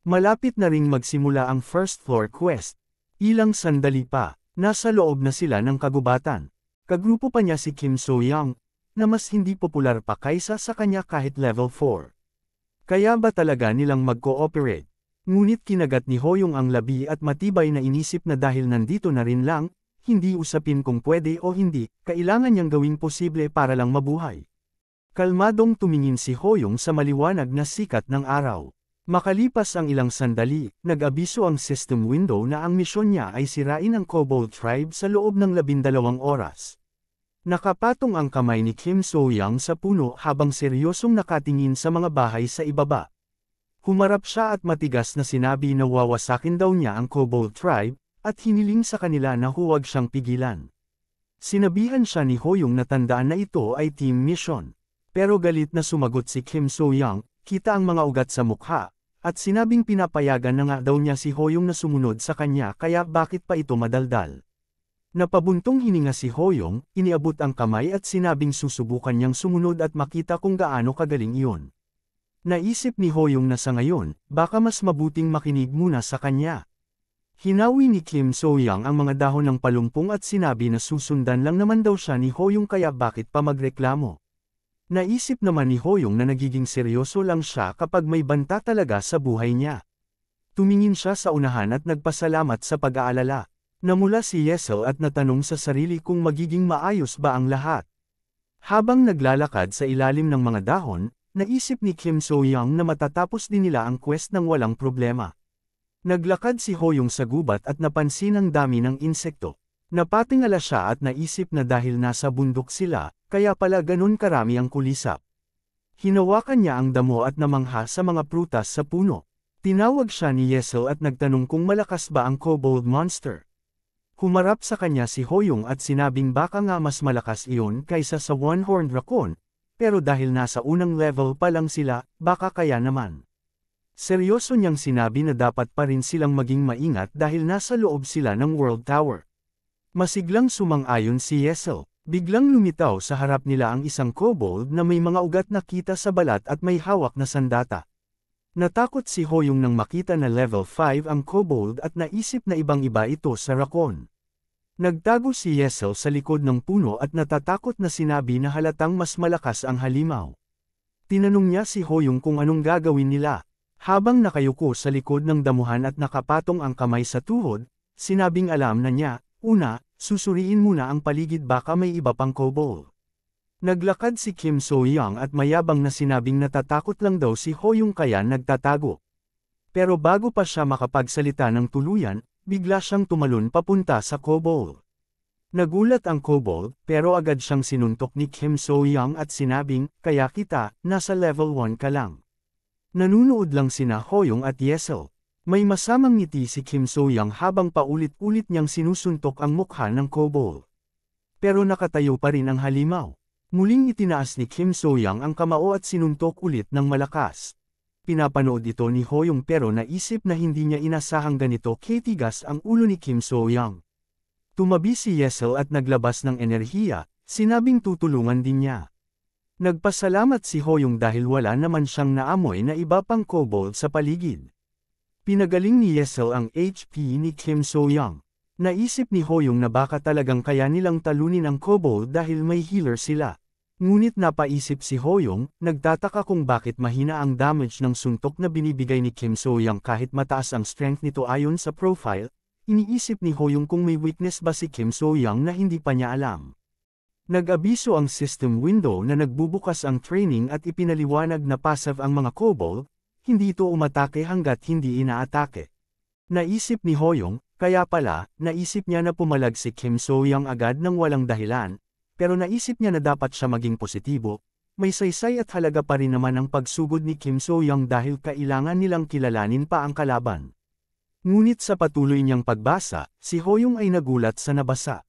Malapit na ring magsimula ang first floor quest. Ilang sandali pa. Nasa loob na sila ng kagubatan. Kagrupo pa niya si Kim So-young, na mas hindi popular pa kaysa sa kanya kahit level 4. Kaya ba talaga nilang mag-cooperate? Ngunit kinagat ni Hoyong ang labi at matibay na inisip na dahil nandito na rin lang, hindi usapin kung pwede o hindi, kailangan niyang gawing posible para lang mabuhay. Kalmadong tumingin si Hoyong sa maliwanag na sikat ng araw. Makalipas ang ilang sandali, nag-abiso ang system window na ang misyon niya ay sirain ang Kobold Tribe sa loob ng 12 oras. Nakapatong ang kamay ni Kim So-young sa puno habang seryosong nakatingin sa mga bahay sa ibaba. Humarap siya at matigas na sinabi na wawasakin daw niya ang Kobold Tribe, at hiniling sa kanila na huwag siyang pigilan. Sinabihan siya ni Hoyong na tandaan na ito ay team mission. Pero galit na sumagot si Kim So-young, kita ang mga ugat sa mukha, at sinabing pinapayagan na nga daw niya si Hoyong na sumunod sa kanya kaya bakit pa ito madaldal. Napabuntong hininga si Hoyong, iniabot ang kamay at sinabing susubukan niyang sumunod at makita kung gaano kagaling iyon. Naisip ni Hoyong na sa ngayon, baka mas mabuting makinig muna sa kanya. Hinawi ni Kim So-young ang mga dahon ng palumpong at sinabi na susundan lang naman daw siya ni Hoyong kaya bakit pa magreklamo. Naisip naman ni Hoyong na nagiging seryoso lang siya kapag may banta talaga sa buhay niya. Tumingin siya sa unahan at nagpasalamat sa pag-aalala. Namula si Yesel at natanong sa sarili kung magiging maayos ba ang lahat. Habang naglalakad sa ilalim ng mga dahon, naisip ni Kim So-young na matatapos din nila ang quest ng walang problema. Naglakad si Hoyong sa gubat at napansin ang dami ng insekto. Napatingala siya at naisip na dahil nasa bundok sila, kaya pala ganun karami ang kulisap. Hinawakan niya ang damo at namangha sa mga prutas sa puno. Tinawag siya ni Yesel at nagtanong kung malakas ba ang kobold monster. Humarap sa kanya si Hoyong at sinabing baka nga mas malakas iyon kaysa sa one-horned raccoon, pero dahil nasa unang level pa lang sila, baka kaya naman. Seryoso niyang sinabi na dapat pa rin silang maging maingat dahil nasa loob sila ng World Tower. Masiglang sumang-ayon si Yesel, biglang lumitaw sa harap nila ang isang kobold na may mga ugat na kita sa balat at may hawak na sandata. Natakot si Hoyong nang makita na level 5 ang kobold at naisip na ibang-iba ito sa raccoon. Nagtago si Yesel sa likod ng puno at natatakot na sinabi na halatang mas malakas ang halimaw. Tinanong niya si Hoyong kung anong gagawin nila. Habang nakayuko sa likod ng damuhan at nakapatong ang kamay sa tuhod, sinabing alam na niya, una, susuriin muna ang paligid baka may iba pang kobold. Naglakad si Kim So-young at mayabang na sinabing natatakot lang daw si Hoyong kaya nagtatago. Pero bago pa siya makapagsalita ng tuluyan, bigla siyang tumalon papunta sa kobold. Nagulat ang kobold, pero agad siyang sinuntok ni Kim So-young at sinabing, kaya kita, nasa level 1 ka lang. Nanunood lang sina Hoyong at Yesel. May masamang ngiti si Kim So-young habang paulit-ulit niyang sinusuntok ang mukha ng kobold. Pero nakatayo pa rin ang halimaw. Muling itinaas ni Kim So-young ang kamao at sinuntok ulit ng malakas. Pinapanood ito ni Hoyong pero naisip na hindi niya inasahang ganito katigas ang ulo ni Kim So-young. Tumabi si Yesel at naglabas ng enerhiya, sinabing tutulungan din niya. Nagpasalamat si Hoyong dahil wala naman siyang naamoy na iba pang kobold sa paligid. Pinagaling ni Yesel ang HP ni Kim So-young. Naisip ni Hoyong na baka talagang kaya nilang talunin ang kobold dahil may healer sila. Ngunit napaisip si Hoyong, nagtataka kung bakit mahina ang damage ng suntok na binibigay ni Kim So-young kahit mataas ang strength nito ayon sa profile. Iniisip ni Hoyong kung may weakness ba si Kim So-young na hindi pa niya alam. Nag-abiso ang system window na nagbubukas ang training at ipinaliwanag na passive ang mga kobold, hindi ito umatake hanggat hindi inaatake. Naisip ni Hoyong, kaya pala, naisip niya na pumalag si Kim So-young agad ng walang dahilan, pero naisip niya na dapat siya maging positibo. May saysay at halaga pa rin naman ang pagsugod ni Kim So-young dahil kailangan nilang kilalanin pa ang kalaban. Ngunit sa patuloy niyang pagbasa, si Hoyong ay nagulat sa nabasa.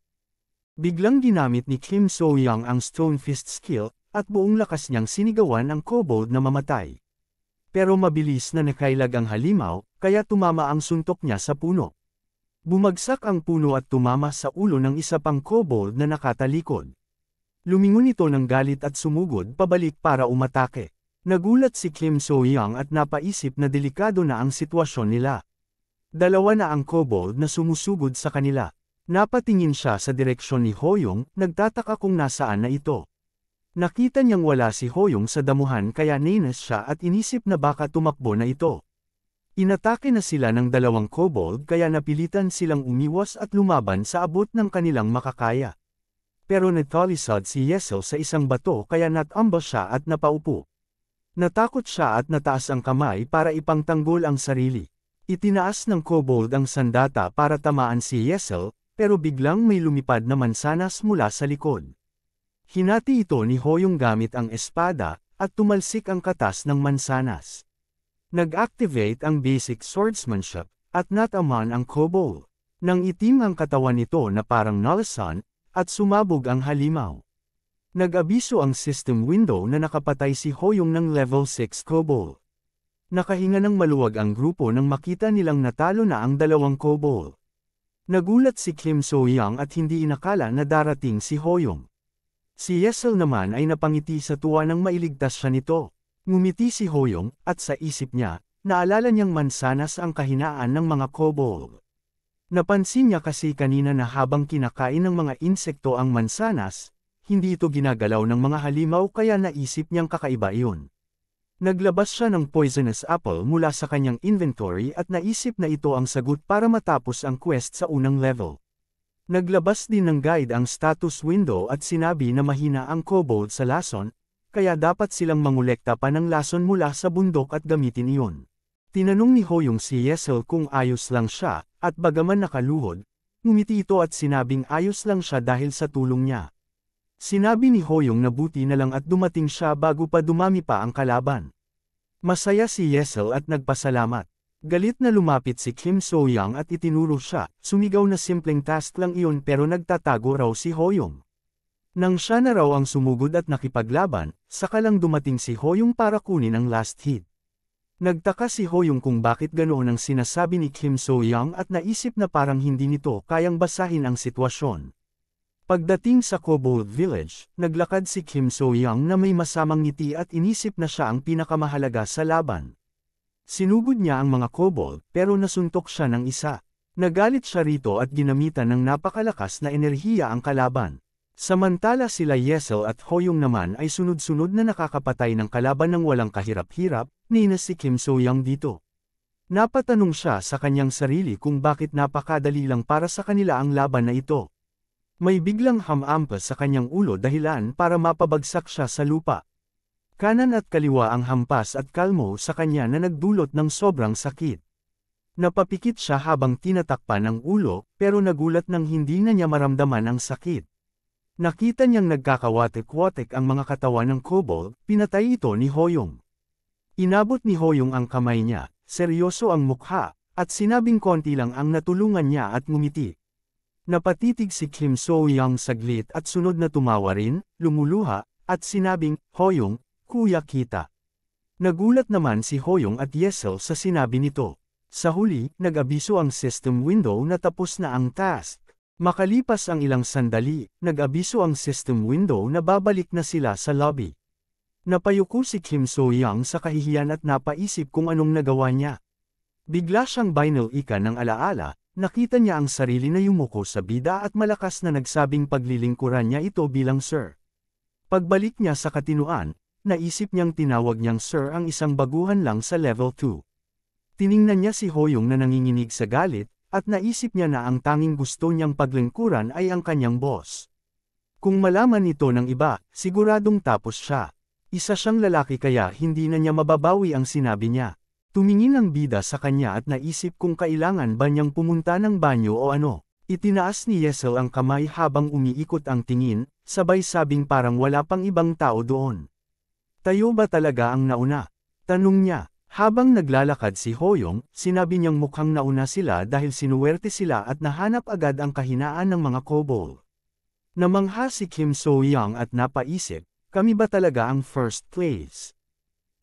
Biglang ginamit ni Kim So-young ang Stone Fist skill, at buong lakas niyang sinigawan ang kobold na mamatay. Pero mabilis na nakailag ang halimaw, kaya tumama ang suntok niya sa puno. Bumagsak ang puno at tumama sa ulo ng isa pang kobold na nakatalikod. Lumingon ito ng galit at sumugod pabalik para umatake. Nagulat si Kim So-young at napaisip na delikado na ang sitwasyon nila. Dalawa na ang kobold na sumusugod sa kanila. Napatingin siya sa direksyon ni Hoyong, nagtataka kung nasaan na ito. Nakita niyang wala si Hoyong sa damuhan kaya nainis siya at inisip na baka tumakbo na ito. Inatake na sila ng dalawang kobold kaya napilitan silang umiwas at lumaban sa abot ng kanilang makakaya. Pero natalisod si Yesel sa isang bato kaya natambo siya at napaupo. Natakot siya at nataas ang kamay para ipangtanggol ang sarili. Itinaas ng kobold ang sandata para tamaan si Yesel, pero biglang may lumipad na mansanas mula sa likod. Hinati ito ni Hoyong gamit ang espada, at tumalsik ang katas ng mansanas. Nag-activate ang basic swordsmanship, at nataman ang kobold. Nang itim ang katawan nito na parang nalasan, at sumabog ang halimaw. Nag-abiso ang system window na nakapatay si Hoyong ng level 6 kobold. Nakahinga ng maluwag ang grupo nang makita nilang natalo na ang dalawang kobold. Nagulat si Kim So-young at hindi inakala na darating si Hoyong. Si Yesel naman ay napangiti sa tuwa nang mailigtas siya nito. Ngumiti si Hoyong, at sa isip niya, naalala niyang mansanas ang kahinaan ng mga kobold. Napansin niya kasi kanina na habang kinakain ng mga insekto ang mansanas, hindi ito ginagalaw ng mga halimaw kaya naisip niyang kakaiba iyon. Naglabas siya ng poisonous apple mula sa kanyang inventory at naisip na ito ang sagot para matapos ang quest sa unang level. Naglabas din ng guide ang status window at sinabi na mahina ang kobold sa lason, kaya dapat silang mangolekta pa ng lason mula sa bundok at gamitin iyon. Tinanong ni Hoyong si Yesel kung ayos lang siya, at bagaman nakaluhod, ngumiti ito at sinabing ayos lang siya dahil sa tulong niya. Sinabi ni Hoyong na buti na lang at dumating siya bago pa dumami pa ang kalaban. Masaya si Yesel at nagpasalamat. Galit na lumapit si Kim So-young at itinuro siya, sumigaw na simpleng task lang iyon pero nagtatago raw si Hoyong. Nang siya na raw ang sumugod at nakipaglaban, saka lang dumating si Hoyong para kunin ang last hit. Nagtaka si Hoyong kung bakit ganoon ang sinasabi ni Kim So-young at naisip na parang hindi nito kayang basahin ang sitwasyon. Pagdating sa Kobold Village, naglakad si Kim So-young na may masamang ngiti at inisip na siya ang pinakamahalaga sa laban. Sinugod niya ang mga kobold pero nasuntok siya ng isa. Nagalit siya rito at ginamitan ng napakalakas na enerhiya ang kalaban. Samantala sila Yesel at Hoyong naman ay sunod-sunod na nakakapatay ng kalaban ng walang kahirap-hirap, ninas si Kim So-young dito. Napatanong siya sa kanyang sarili kung bakit napakadali lang para sa kanila ang laban na ito. May biglang hamampas sa kanyang ulo dahilan para mapabagsak siya sa lupa. Kanan at kaliwa ang hampas at kalmo sa kanya na nagdulot ng sobrang sakit. Napapikit siya habang tinatakpan ang ulo pero nagulat nang hindi na niya maramdaman ang sakit. Nakita niyang nagkakawatek-watek ang mga katawan ng kobold, pinatay ito ni Hoyong. Inabot ni Hoyong ang kamay niya, seryoso ang mukha, at sinabing konti lang ang natulungan niya at ngumiti. Napatitig si Kim So-young saglit at sunod na tumawa rin, lumuluha, at sinabing, Hoyong, kuya kita. Nagulat naman si Hoyong at Yesel sa sinabi nito. Sa huli, nag-abiso ang system window na tapos na ang task. Makalipas ang ilang sandali, nag-abiso ang system window na babalik na sila sa lobby. Napayuko si Kim So-young sa kahihiyan at napaisip kung anong nagawa niya. Bigla siyang binal-ika ng alaala. Nakita niya ang sarili na yumuko sa bida at malakas na nagsabing paglilingkuran niya ito bilang sir. Pagbalik niya sa katinuan, naisip niyang tinawag niyang sir ang isang baguhan lang sa level 2. Tiningnan niya si Hoyong na nanginginig sa galit, at naisip niya na ang tanging gusto niyang paglingkuran ay ang kanyang boss. Kung malaman ito ng iba, siguradong tapos siya. Isa siyang lalaki kaya hindi na niya mababawi ang sinabi niya. Tumingin ang bida sa kanya at naisip kung kailangan ba niyang pumunta ng banyo o ano. Itinaas ni Yesel ang kamay habang umiikot ang tingin, sabay sabing parang wala pang ibang tao doon. Tayo ba talaga ang nauna? Tanong niya. Habang naglalakad si Hoyong, sinabi niyang mukhang nauna sila dahil sinuwerte sila at nahanap agad ang kahinaan ng mga kobold. Namangha si Kim So-young at napaisip, kami ba talaga ang first place?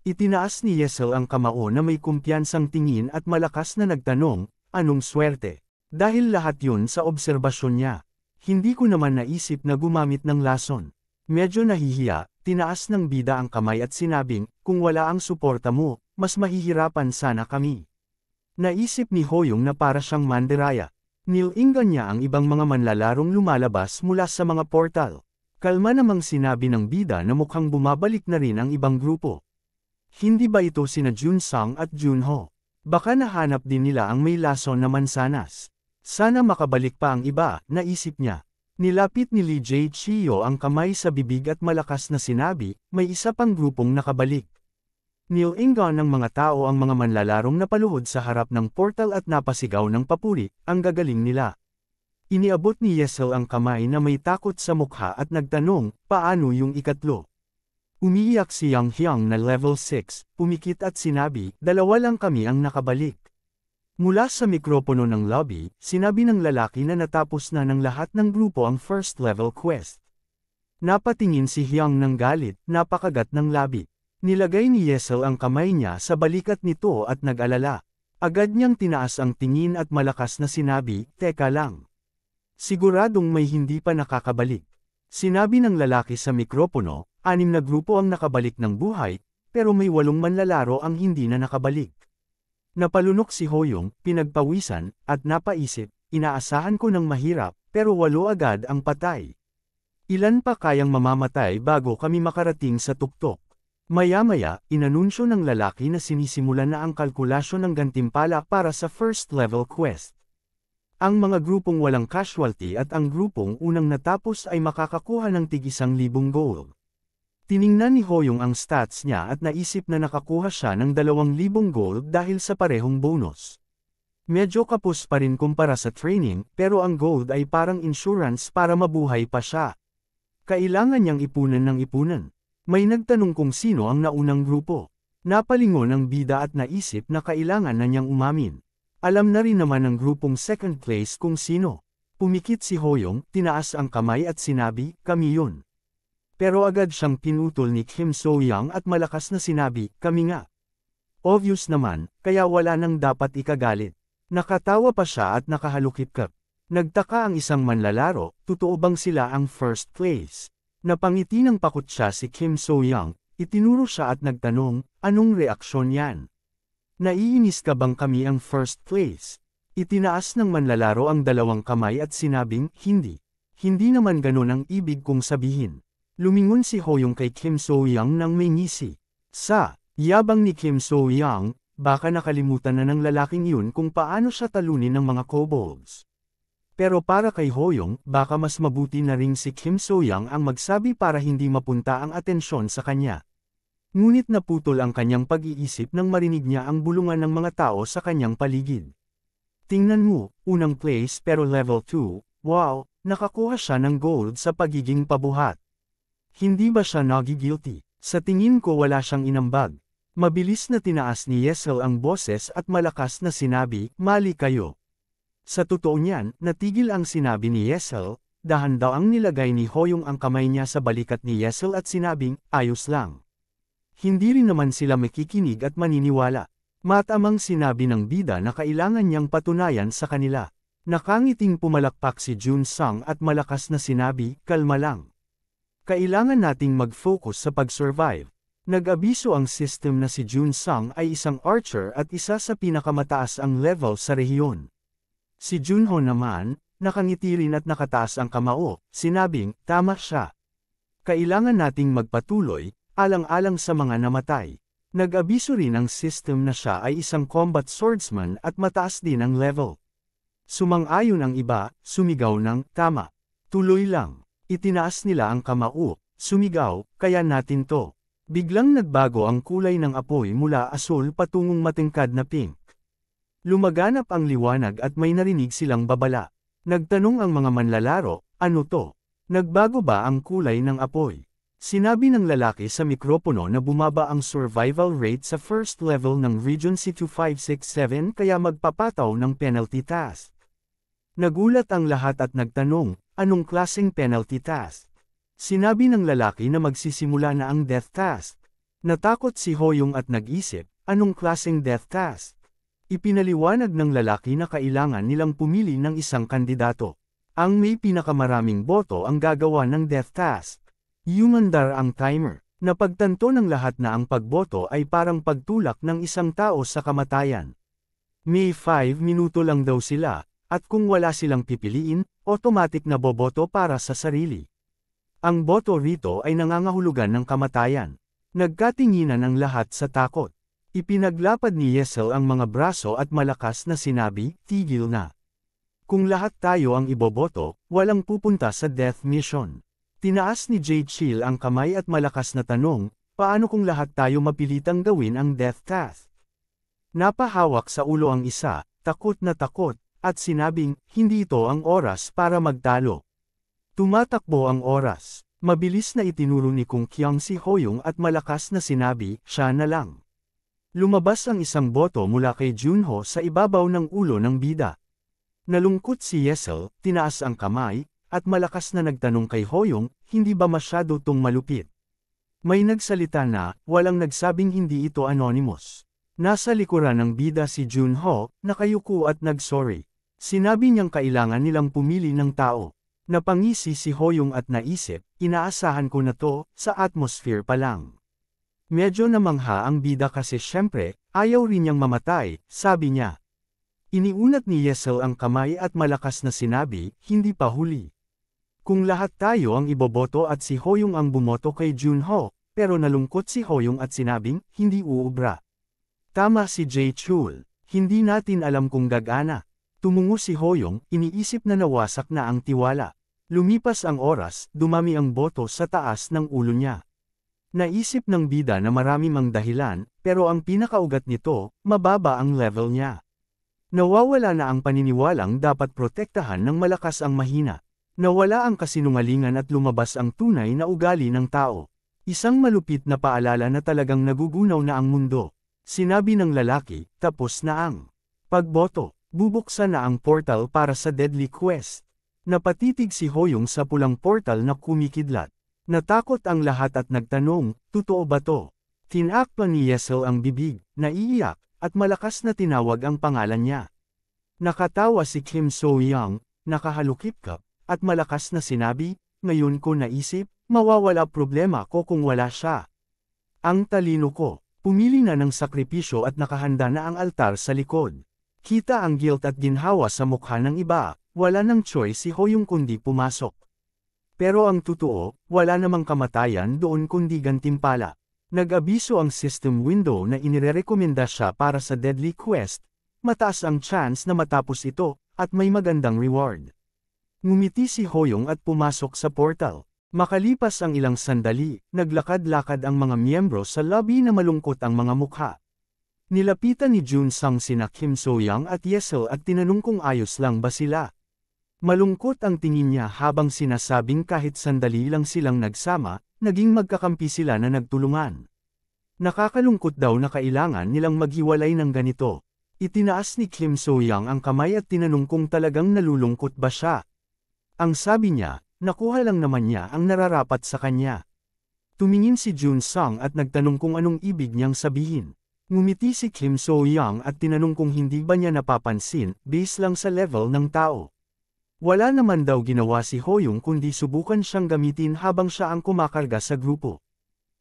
Itinaas ni Yesel ang kamao na may kumpiyansang tingin at malakas na nagtanong, anong swerte? Dahil lahat yun sa obserbasyon niya. Hindi ko naman naisip na gumamit ng lason. Medyo nahihiya, tinaas ng bida ang kamay at sinabing, kung wala ang suporta mo, mas mahihirapan sana kami. Naisip ni Hoyong na para siyang mandiraya. Nilinggan niya ang ibang mga manlalarong lumalabas mula sa mga portal. Kalma namang sinabi ng bida na mukhang bumabalik na rin ang ibang grupo. Hindi ba ito sina Junsang at Junho? Baka nahanap din nila ang may lason na mansanas. Sana makabalik pa ang iba, naisip niya. Nilapit ni Lee Jae-chyo ang kamay sa bibig at malakas na sinabi, may isa pang grupong nakabalik. Nilingan ng mga tao ang mga manlalarong napaluhod sa harap ng portal at napasigaw ng papuri, ang gagaling nila. Iniabot ni Yesel ang kamay na may takot sa mukha at nagtanong, paano yung ikatlo? Umiiyak si Yang Hyang na level 6, pumikit at sinabi, dalawa lang kami ang nakabalik. Mula sa mikropono ng lobby, sinabi ng lalaki na natapos na ng lahat ng grupo ang first level quest. Napatingin si Hyang ng galit, napakagat ng labi. Nilagay ni Yesel ang kamay niya sa balikat nito at nag-alala. Agad niyang tinaas ang tingin at malakas na sinabi, "Teka lang. Siguradong may hindi pa nakakabalik." Sinabi ng lalaki sa mikropono, 6 na grupo ang nakabalik ng buhay, pero may 8 manlalaro ang hindi na nakabalik. Napalunok si Hoyong, pinagpawisan, at napaisip, inaasahan ko ng mahirap, pero 8 agad ang patay. Ilan pa kayang mamamatay bago kami makarating sa tuktok? Maya-maya, inanunsyo ng lalaki na sinisimulan na ang kalkulasyon ng gantimpala para sa first level quest. Ang mga grupong walang casualty at ang grupong unang natapos ay makakakuha ng tig-1,000 gold. Tiningnan ni Hoyong ang stats niya at naisip na nakakuha siya ng 2,000 gold dahil sa parehong bonus. Medyo kapos pa rin kumpara sa training, pero ang gold ay parang insurance para mabuhay pa siya. Kailangan niyang ipunan ng ipunan. May nagtanong kung sino ang naunang grupo. Napalingon ang bida at naisip na kailangan na niyang umamin. Alam na rin naman ng grupong second place kung sino. Pumikit si Hoyong, tinaas ang kamay at sinabi, "Kami yun." Pero agad siyang pinutol ni Kim So-young at malakas na sinabi, "Kami nga." Obvious naman, kaya wala nang dapat ikagalit. Nakatawa pa siya at nakahalukip-kap. Nagtaka ang isang manlalaro, totoo bang sila ang first place? Napangiti ng pakot siya si Kim So-young, itinuro siya at nagtanong, "Anong reaksyon yan? Naiinis ka bang kami ang first place?" Itinaas ng manlalaro ang 2 kamay at sinabing, "Hindi. Hindi naman ganun ang ibig kong sabihin." Lumingon si Hoyong kay Kim So-young nang may ngisi. Sa yabang ni Kim So-young, baka nakalimutan na ng lalaking yun kung paano siya talunin ng mga kobolds. Pero para kay Hoyong, baka mas mabuti na ring si Kim So-young ang magsabi para hindi mapunta ang atensyon sa kanya. Ngunit naputol ang kanyang pag-iisip nang marinig niya ang bulungan ng mga tao sa kanyang paligid. "Tingnan mo, unang place pero level 2, wow, nakakuha siya ng gold sa pagiging pabuhat. Hindi ba siya nagigilty?" Sa tingin ko wala siyang inambag. Mabilis na tinaas ni Yesel ang boses at malakas na sinabi, "Mali kayo." Sa totoo niyan, natigil ang sinabi ni Yesel, dahan-daang nilagay ni Hoyong ang kamay niya sa balikat ni Yesel at sinabing, "Ayos lang." Hindi rin naman sila makikinig at maniniwala. Matamang sinabi ng bida na kailangan niyang patunayan sa kanila. Nakangiting pumalakpak si Jun Sung at malakas na sinabi, "Kalma lang. Kailangan nating mag-focus sa pag-survive." Nag-abiso ang system na si Jun Sung ay isang archer at isa sa pinakamataas ang level sa rehiyon. Si Junho naman, nakangiti rin at nakataas ang kamao, sinabing, "Tama siya. Kailangan nating magpatuloy, alang-alang sa mga namatay." Nag-abiso rin ang system na siya ay isang combat swordsman at mataas din ang level. Sumang-ayon ang iba, sumigaw ng, "Tama. Tuloy lang." Itinaas nila ang kamao, sumigaw, "Kaya natin to." Biglang nagbago ang kulay ng apoy mula asul patungong matingkad na pink. Lumaganap ang liwanag at may narinig silang babala. Nagtanong ang mga manlalaro, "Ano to? Nagbago ba ang kulay ng apoy?" Sinabi ng lalaki sa mikropono na bumaba ang survival rate sa first level ng Region C2567 kaya magpapataw ng penalty task. Nagulat ang lahat at nagtanong, "Anong klaseng penalty task?" Sinabi ng lalaki na magsisimula na ang death task. Natakot si Hoyong at nag-isip, "Anong klaseng death task?" Ipinaliwanag ng lalaki na kailangan nilang pumili ng isang kandidato. Ang may pinakamaraming boto ang gagawa ng death task. Yumandar ang timer. Napagtanto ng lahat na ang pagboto ay parang pagtulak ng isang tao sa kamatayan. May 5 minuto lang daw sila, at kung wala silang pipiliin, automatic na boboto para sa sarili. Ang boto rito ay nangangahulugan ng kamatayan. Nagkatinginan ang lahat sa takot. Ipinaglapad ni Yesel ang mga braso at malakas na sinabi, "Tigil na. Kung lahat tayo ang iboboto, walang pupunta sa death mission." Tinaas ni Jade Chill ang kamay at malakas na tanong, "Paano kung lahat tayo mapilitang gawin ang death task?" Napahawak sa ulo ang isa, takot na takot, at sinabing, "Hindi ito ang oras para magtalo." Tumatakbo ang oras. Mabilis na itinuro ni Kung Kyung si Hoyong at malakas na sinabi, "Siya na lang." Lumabas ang isang boto mula kay Junho sa ibabaw ng ulo ng bida. Nalungkot si Yesel, tinaas ang kamay, at malakas na nagtanong kay Hoyong, "Hindi ba masyado tong malupit?" May nagsalita na, walang nagsabing hindi ito anonymous. Nasa likuran ng bida si Junho, nakayuko at nagsorry. Sinabi niyang kailangan nilang pumili ng tao. Napangisi si Hoyong at naisip, inaasahan ko na to, sa atmosphere pa lang. Medyo namangha ang bida kasi syempre, ayaw rin niyang mamatay, sabi niya. Iniunat ni Yesel ang kamay at malakas na sinabi, hindi pa huli. Kung lahat tayo ang iboboto at si Hoyong ang bumoto kay Junho, pero nalungkot si Hoyong at sinabing, hindi uubra. Tama si Jae Chul, hindi natin alam kung gagana. Tumungo si Hoyong, iniisip na nawasak na ang tiwala. Lumipas ang oras, dumami ang boto sa taas ng ulo niya. Naisip ng bida na marami mang dahilan, pero ang pinakaugat nito, mababa ang level niya. Nawawala na ang paniniwalang dapat protektahan ng malakas ang mahina. Nawala ang kasinungalingan at lumabas ang tunay na ugali ng tao. Isang malupit na paalala na talagang nagugunaw na ang mundo. Sinabi ng lalaki, tapos na ang pagboto. Bubuksan na ang portal para sa Deadly Quest. Napatitig si Hoyong sa pulang portal na kumikidlat. Natakot ang lahat at nagtanong, totoo ba to? Tinakpan ni Yesel ang bibig, naiiyak, at malakas na tinawag ang pangalan niya. Nakatawa si Kim So-young, nakahalukip-kap, at malakas na sinabi, ngayon ko naisip, mawawala problema ko kung wala siya. Ang talino ko, pumili na ng sakripisyo at nakahanda na ang altar sa likod. Kita ang guilt at ginhawa sa mukha ng iba, wala nang choice si Hoyong kundi pumasok. Pero ang totoo, wala namang kamatayan doon kundi gantimpala. Nag-abiso ang system window na inirekomenda siya para sa Deadly Quest, mataas ang chance na matapos ito, at may magandang reward. Ngumiti si Hoyong at pumasok sa portal. Makalipas ang ilang sandali, naglakad-lakad ang mga miyembro sa lobby na malungkot ang mga mukha. Nilapitan ni Jun Sang sina Kim So-young at Yesel at tinanong kung ayos lang ba sila. Malungkot ang tingin niya habang sinasabing kahit sandali lang silang nagsama, naging magkakampi sila na nagtulungan. Nakakalungkot daw na kailangan nilang maghiwalay ng ganito. Itinaas ni Kim So-young ang kamay at tinanong kung talagang nalulungkot ba siya. Ang sabi niya, nakuha lang naman niya ang nararapat sa kanya. Tumingin si Jun Sang at nagtanong kung anong ibig niyang sabihin. Ngumiti si Kim So-young at tinanong kung hindi ba niya napapansin, base lang sa level ng tao. Wala naman daw ginawa si Hoyong kundi subukan siyang gamitin habang siya ang kumakarga sa grupo.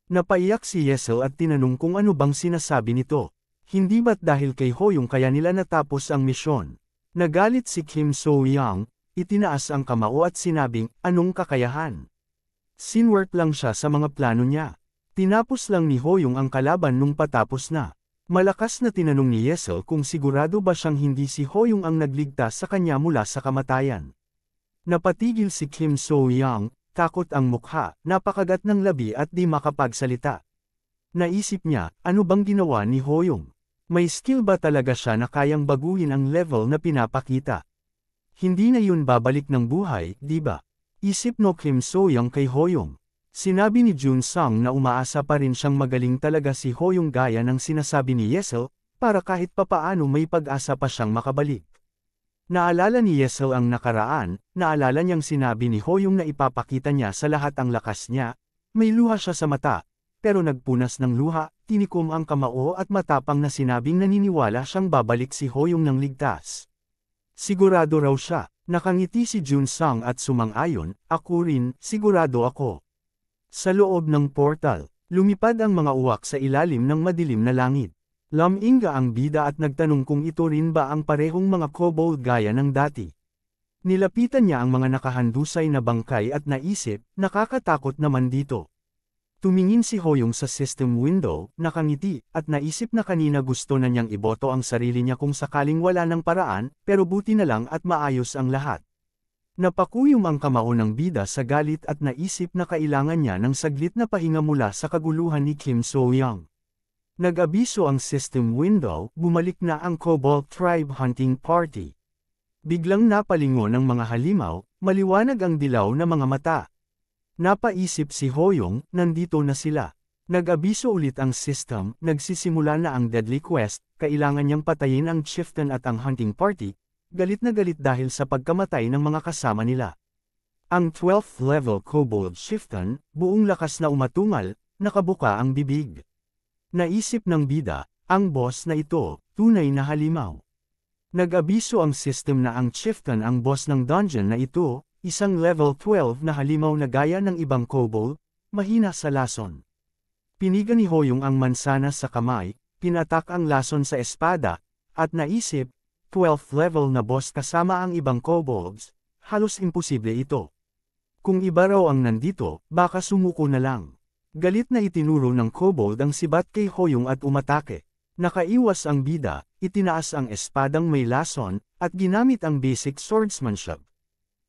Napaiyak si Yesel at tinanong kung ano bang sinasabi nito. Hindi ba't dahil kay Hoyong kaya nila natapos ang misyon? Nagalit si Kim So-young, itinaas ang kamao at sinabing, anong kakayahan? Sinwork lang siya sa mga plano niya. Tinapos lang ni Hoyong ang kalaban nung patapos na. Malakas na tinanong ni Yesel kung sigurado ba siyang hindi si Hoyong ang nagligtas sa kanya mula sa kamatayan. Napatigil si Kim So-young, takot ang mukha, napakagat ng labi at di makapagsalita. Naisip niya, ano bang ginawa ni Hoyong? May skill ba talaga siya na kayang baguhin ang level na pinapakita? Hindi na yun babalik ng buhay, di ba? Isip no Kim So-young kay Hoyong. Sinabi ni Jun Sang na umaasa pa rin siyang magaling talaga si Hoyong gaya ng sinasabi ni Yesel, para kahit papaano may pag-asa pa siyang makabalik. Naalala ni Yesel ang nakaraan, naalala niyang sinabi ni Hoyong na ipapakita niya sa lahat ang lakas niya, may luha siya sa mata, pero nagpunas ng luha, tinikom ang kamao at matapang na sinabing naniniwala siyang babalik si Hoyong ng ligtas. Sigurado raw siya, nakangiti si Jun Sang at sumang-ayon, ako rin, sigurado ako. Sa loob ng portal, lumipad ang mga uwak sa ilalim ng madilim na langit. Laminga ang bida at nagtanong kung ito rin ba ang parehong mga kobold gaya ng dati. Nilapitan niya ang mga nakahandusay na bangkay at naisip, nakakatakot naman dito. Tumingin si Hoyong sa system window, nakangiti, at naisip na kanina gusto na niyang iboto ang sarili niya kung sakaling wala ng paraan, pero buti na lang at maayos ang lahat. Napakuyom ang kamao ng bida sa galit at naisip na kailangan niya ng saglit na pahinga mula sa kaguluhan ni Kim So-young. Nag-abiso ang system window, bumalik na ang Cobalt Tribe Hunting Party. Biglang napalingon ng mga halimaw, maliwanag ang dilaw na mga mata. Napaisip si Hoyong, nandito na sila. Nag-abiso ulit ang system, nagsisimula na ang Deadly Quest, kailangan niyang patayin ang chieftain at ang hunting party. Galit na galit dahil sa pagkamatay ng mga kasama nila. Ang 12th level Kobold Chieftain, buong lakas na umatungal, nakabuka ang bibig. Naisip ng bida, Ang boss na ito, tunay na halimaw. Nag-abiso ang system na ang chieftain ang boss ng dungeon na ito, isang level 12 na halimaw na gaya ng ibang kobold, mahina sa lason. Piniga ni Hoyong ang mansanas sa kamay, pinatak ang lason sa espada, at naisip, 12th level na boss kasama ang ibang kobolds, halos imposible ito. Kung iba raw ang nandito, baka sumuko na lang. Galit na itinuro ng kobold ang sibat kay Hoyong at umatake. Nakaiwas ang bida, itinaas ang espadang may lason, at ginamit ang basic swordsmanship.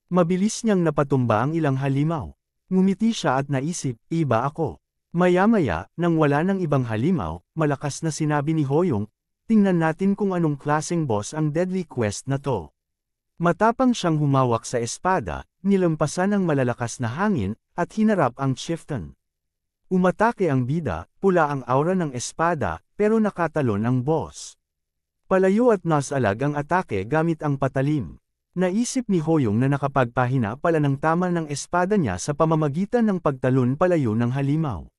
Mabilis niyang napatumba ang ilang halimaw. Ngumiti siya at naisip, iba ako. Maya-maya, nang wala ng ibang halimaw, malakas na sinabi ni Hoyong, tingnan natin kung anong klaseng boss ang deadly quest na to. Matapang siyang humawak sa espada, nilampasan ang malalakas na hangin, at hinarap ang chieftain. Umatake ang bida, pula ang aura ng espada, pero nakatalon ang boss. Palayo at nasalag ang atake gamit ang patalim. Naisip ni Hoyong na nakapagpahina pala ng tama ng espada niya sa pamamagitan ng pagtalon palayo ng halimaw.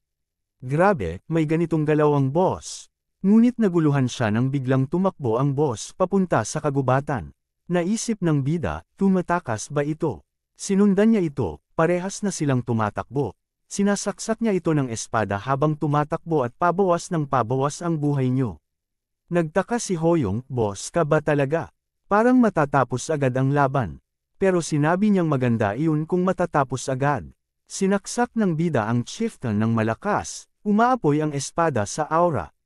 Grabe, may ganitong galaw ang boss. Ngunit naguluhan siya nang biglang tumakbo ang boss papunta sa kagubatan. Naisip ng bida, tumatakas ba ito? Sinundan niya ito, parehas na silang tumatakbo. Sinasaksak niya ito ng espada habang tumatakbo at pabawas ng pabawas ang buhay niyo. Nagtaka si Hoyong, boss ka ba talaga? Parang matatapos agad ang laban. Pero sinabi niyang maganda iyon kung matatapos agad. Sinaksak ng bida ang chieftain ng malakas, umaapoy ang espada sa aura.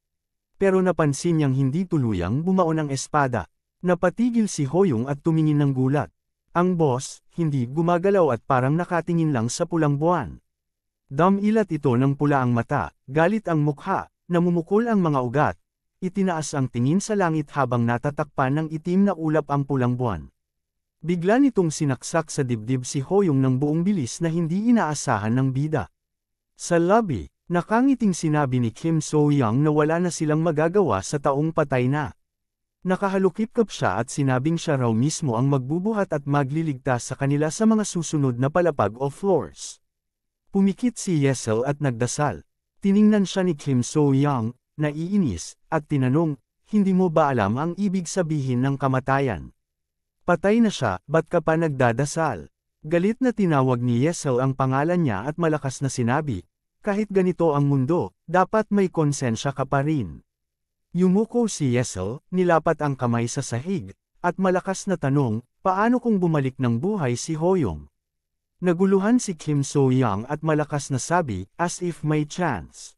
Pero napansin niyang hindi tuluyang bumaon ang espada. Napatigil si Hoyong at tumingin ng gulat. Ang boss, hindi gumagalaw at parang nakatingin lang sa pulang buwan. Damilat ito ng pula ang mata, galit ang mukha, namumukol ang mga ugat. Itinaas ang tingin sa langit habang natatakpan ng itim na ulap ang pulang buwan. Bigla nitong sinaksak sa dibdib si Hoyong ng buong bilis na hindi inaasahan ng bida. Sa lobby, nakangiting sinabi ni Kim So-young na wala na silang magagawa sa taong patay na. Nakahalukip-kap siya at sinabing siya raw mismo ang magbubuhat at magliligtas sa kanila sa mga susunod na palapag o floors. Pumikit si Yesel at nagdasal. Tiningnan siya ni Kim So-young, naiinis, at tinanong, hindi mo ba alam ang ibig sabihin ng kamatayan? Patay na siya, ba't ka pa nagdadasal? Galit na tinawag ni Yesel ang pangalan niya at malakas na sinabi, kahit ganito ang mundo, dapat may konsensya ka pa rin. Yumuko si Yesel, nilapat ang kamay sa sahig, at malakas na tanong, paano kung bumalik ng buhay si Hoyong? Naguluhan si Kim So-young at malakas na sabi, as if may chance.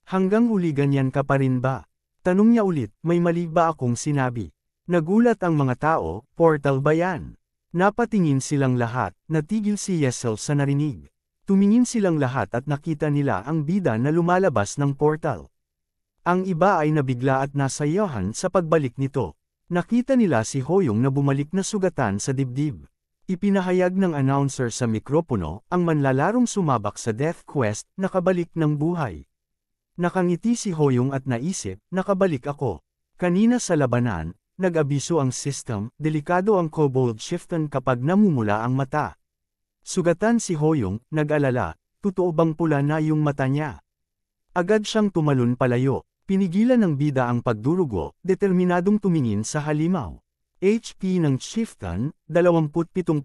Hanggang huli ganyan ka pa rin ba? Tanong niya ulit, may mali ba akong sinabi? Nagulat ang mga tao, portal ba yan? Napatingin silang lahat, natigil si Yesel sa narinig. Tumingin silang lahat at nakita nila ang bida na lumalabas ng portal. Ang iba ay nabigla at nasayahan sa pagbalik nito. Nakita nila si Hoyong na bumalik na sugatan sa dibdib. Ipinahayag ng announcer sa mikropono, ang manlalarong sumabak sa Death Quest, nakabalik ng buhay. Nakangiti si Hoyong at naisip, nakabalik ako. Kanina sa labanan, nag-abiso ang system, delikado ang kobold chieftain kapag namumula ang mata. Sugatan si Hoyong, nag-alala, totoo bang pula na yung mata niya? Agad siyang tumalon palayo, pinigilan ng bida ang pagdurugo, determinadong tumingin sa halimaw. HP ng chieftain, 27%,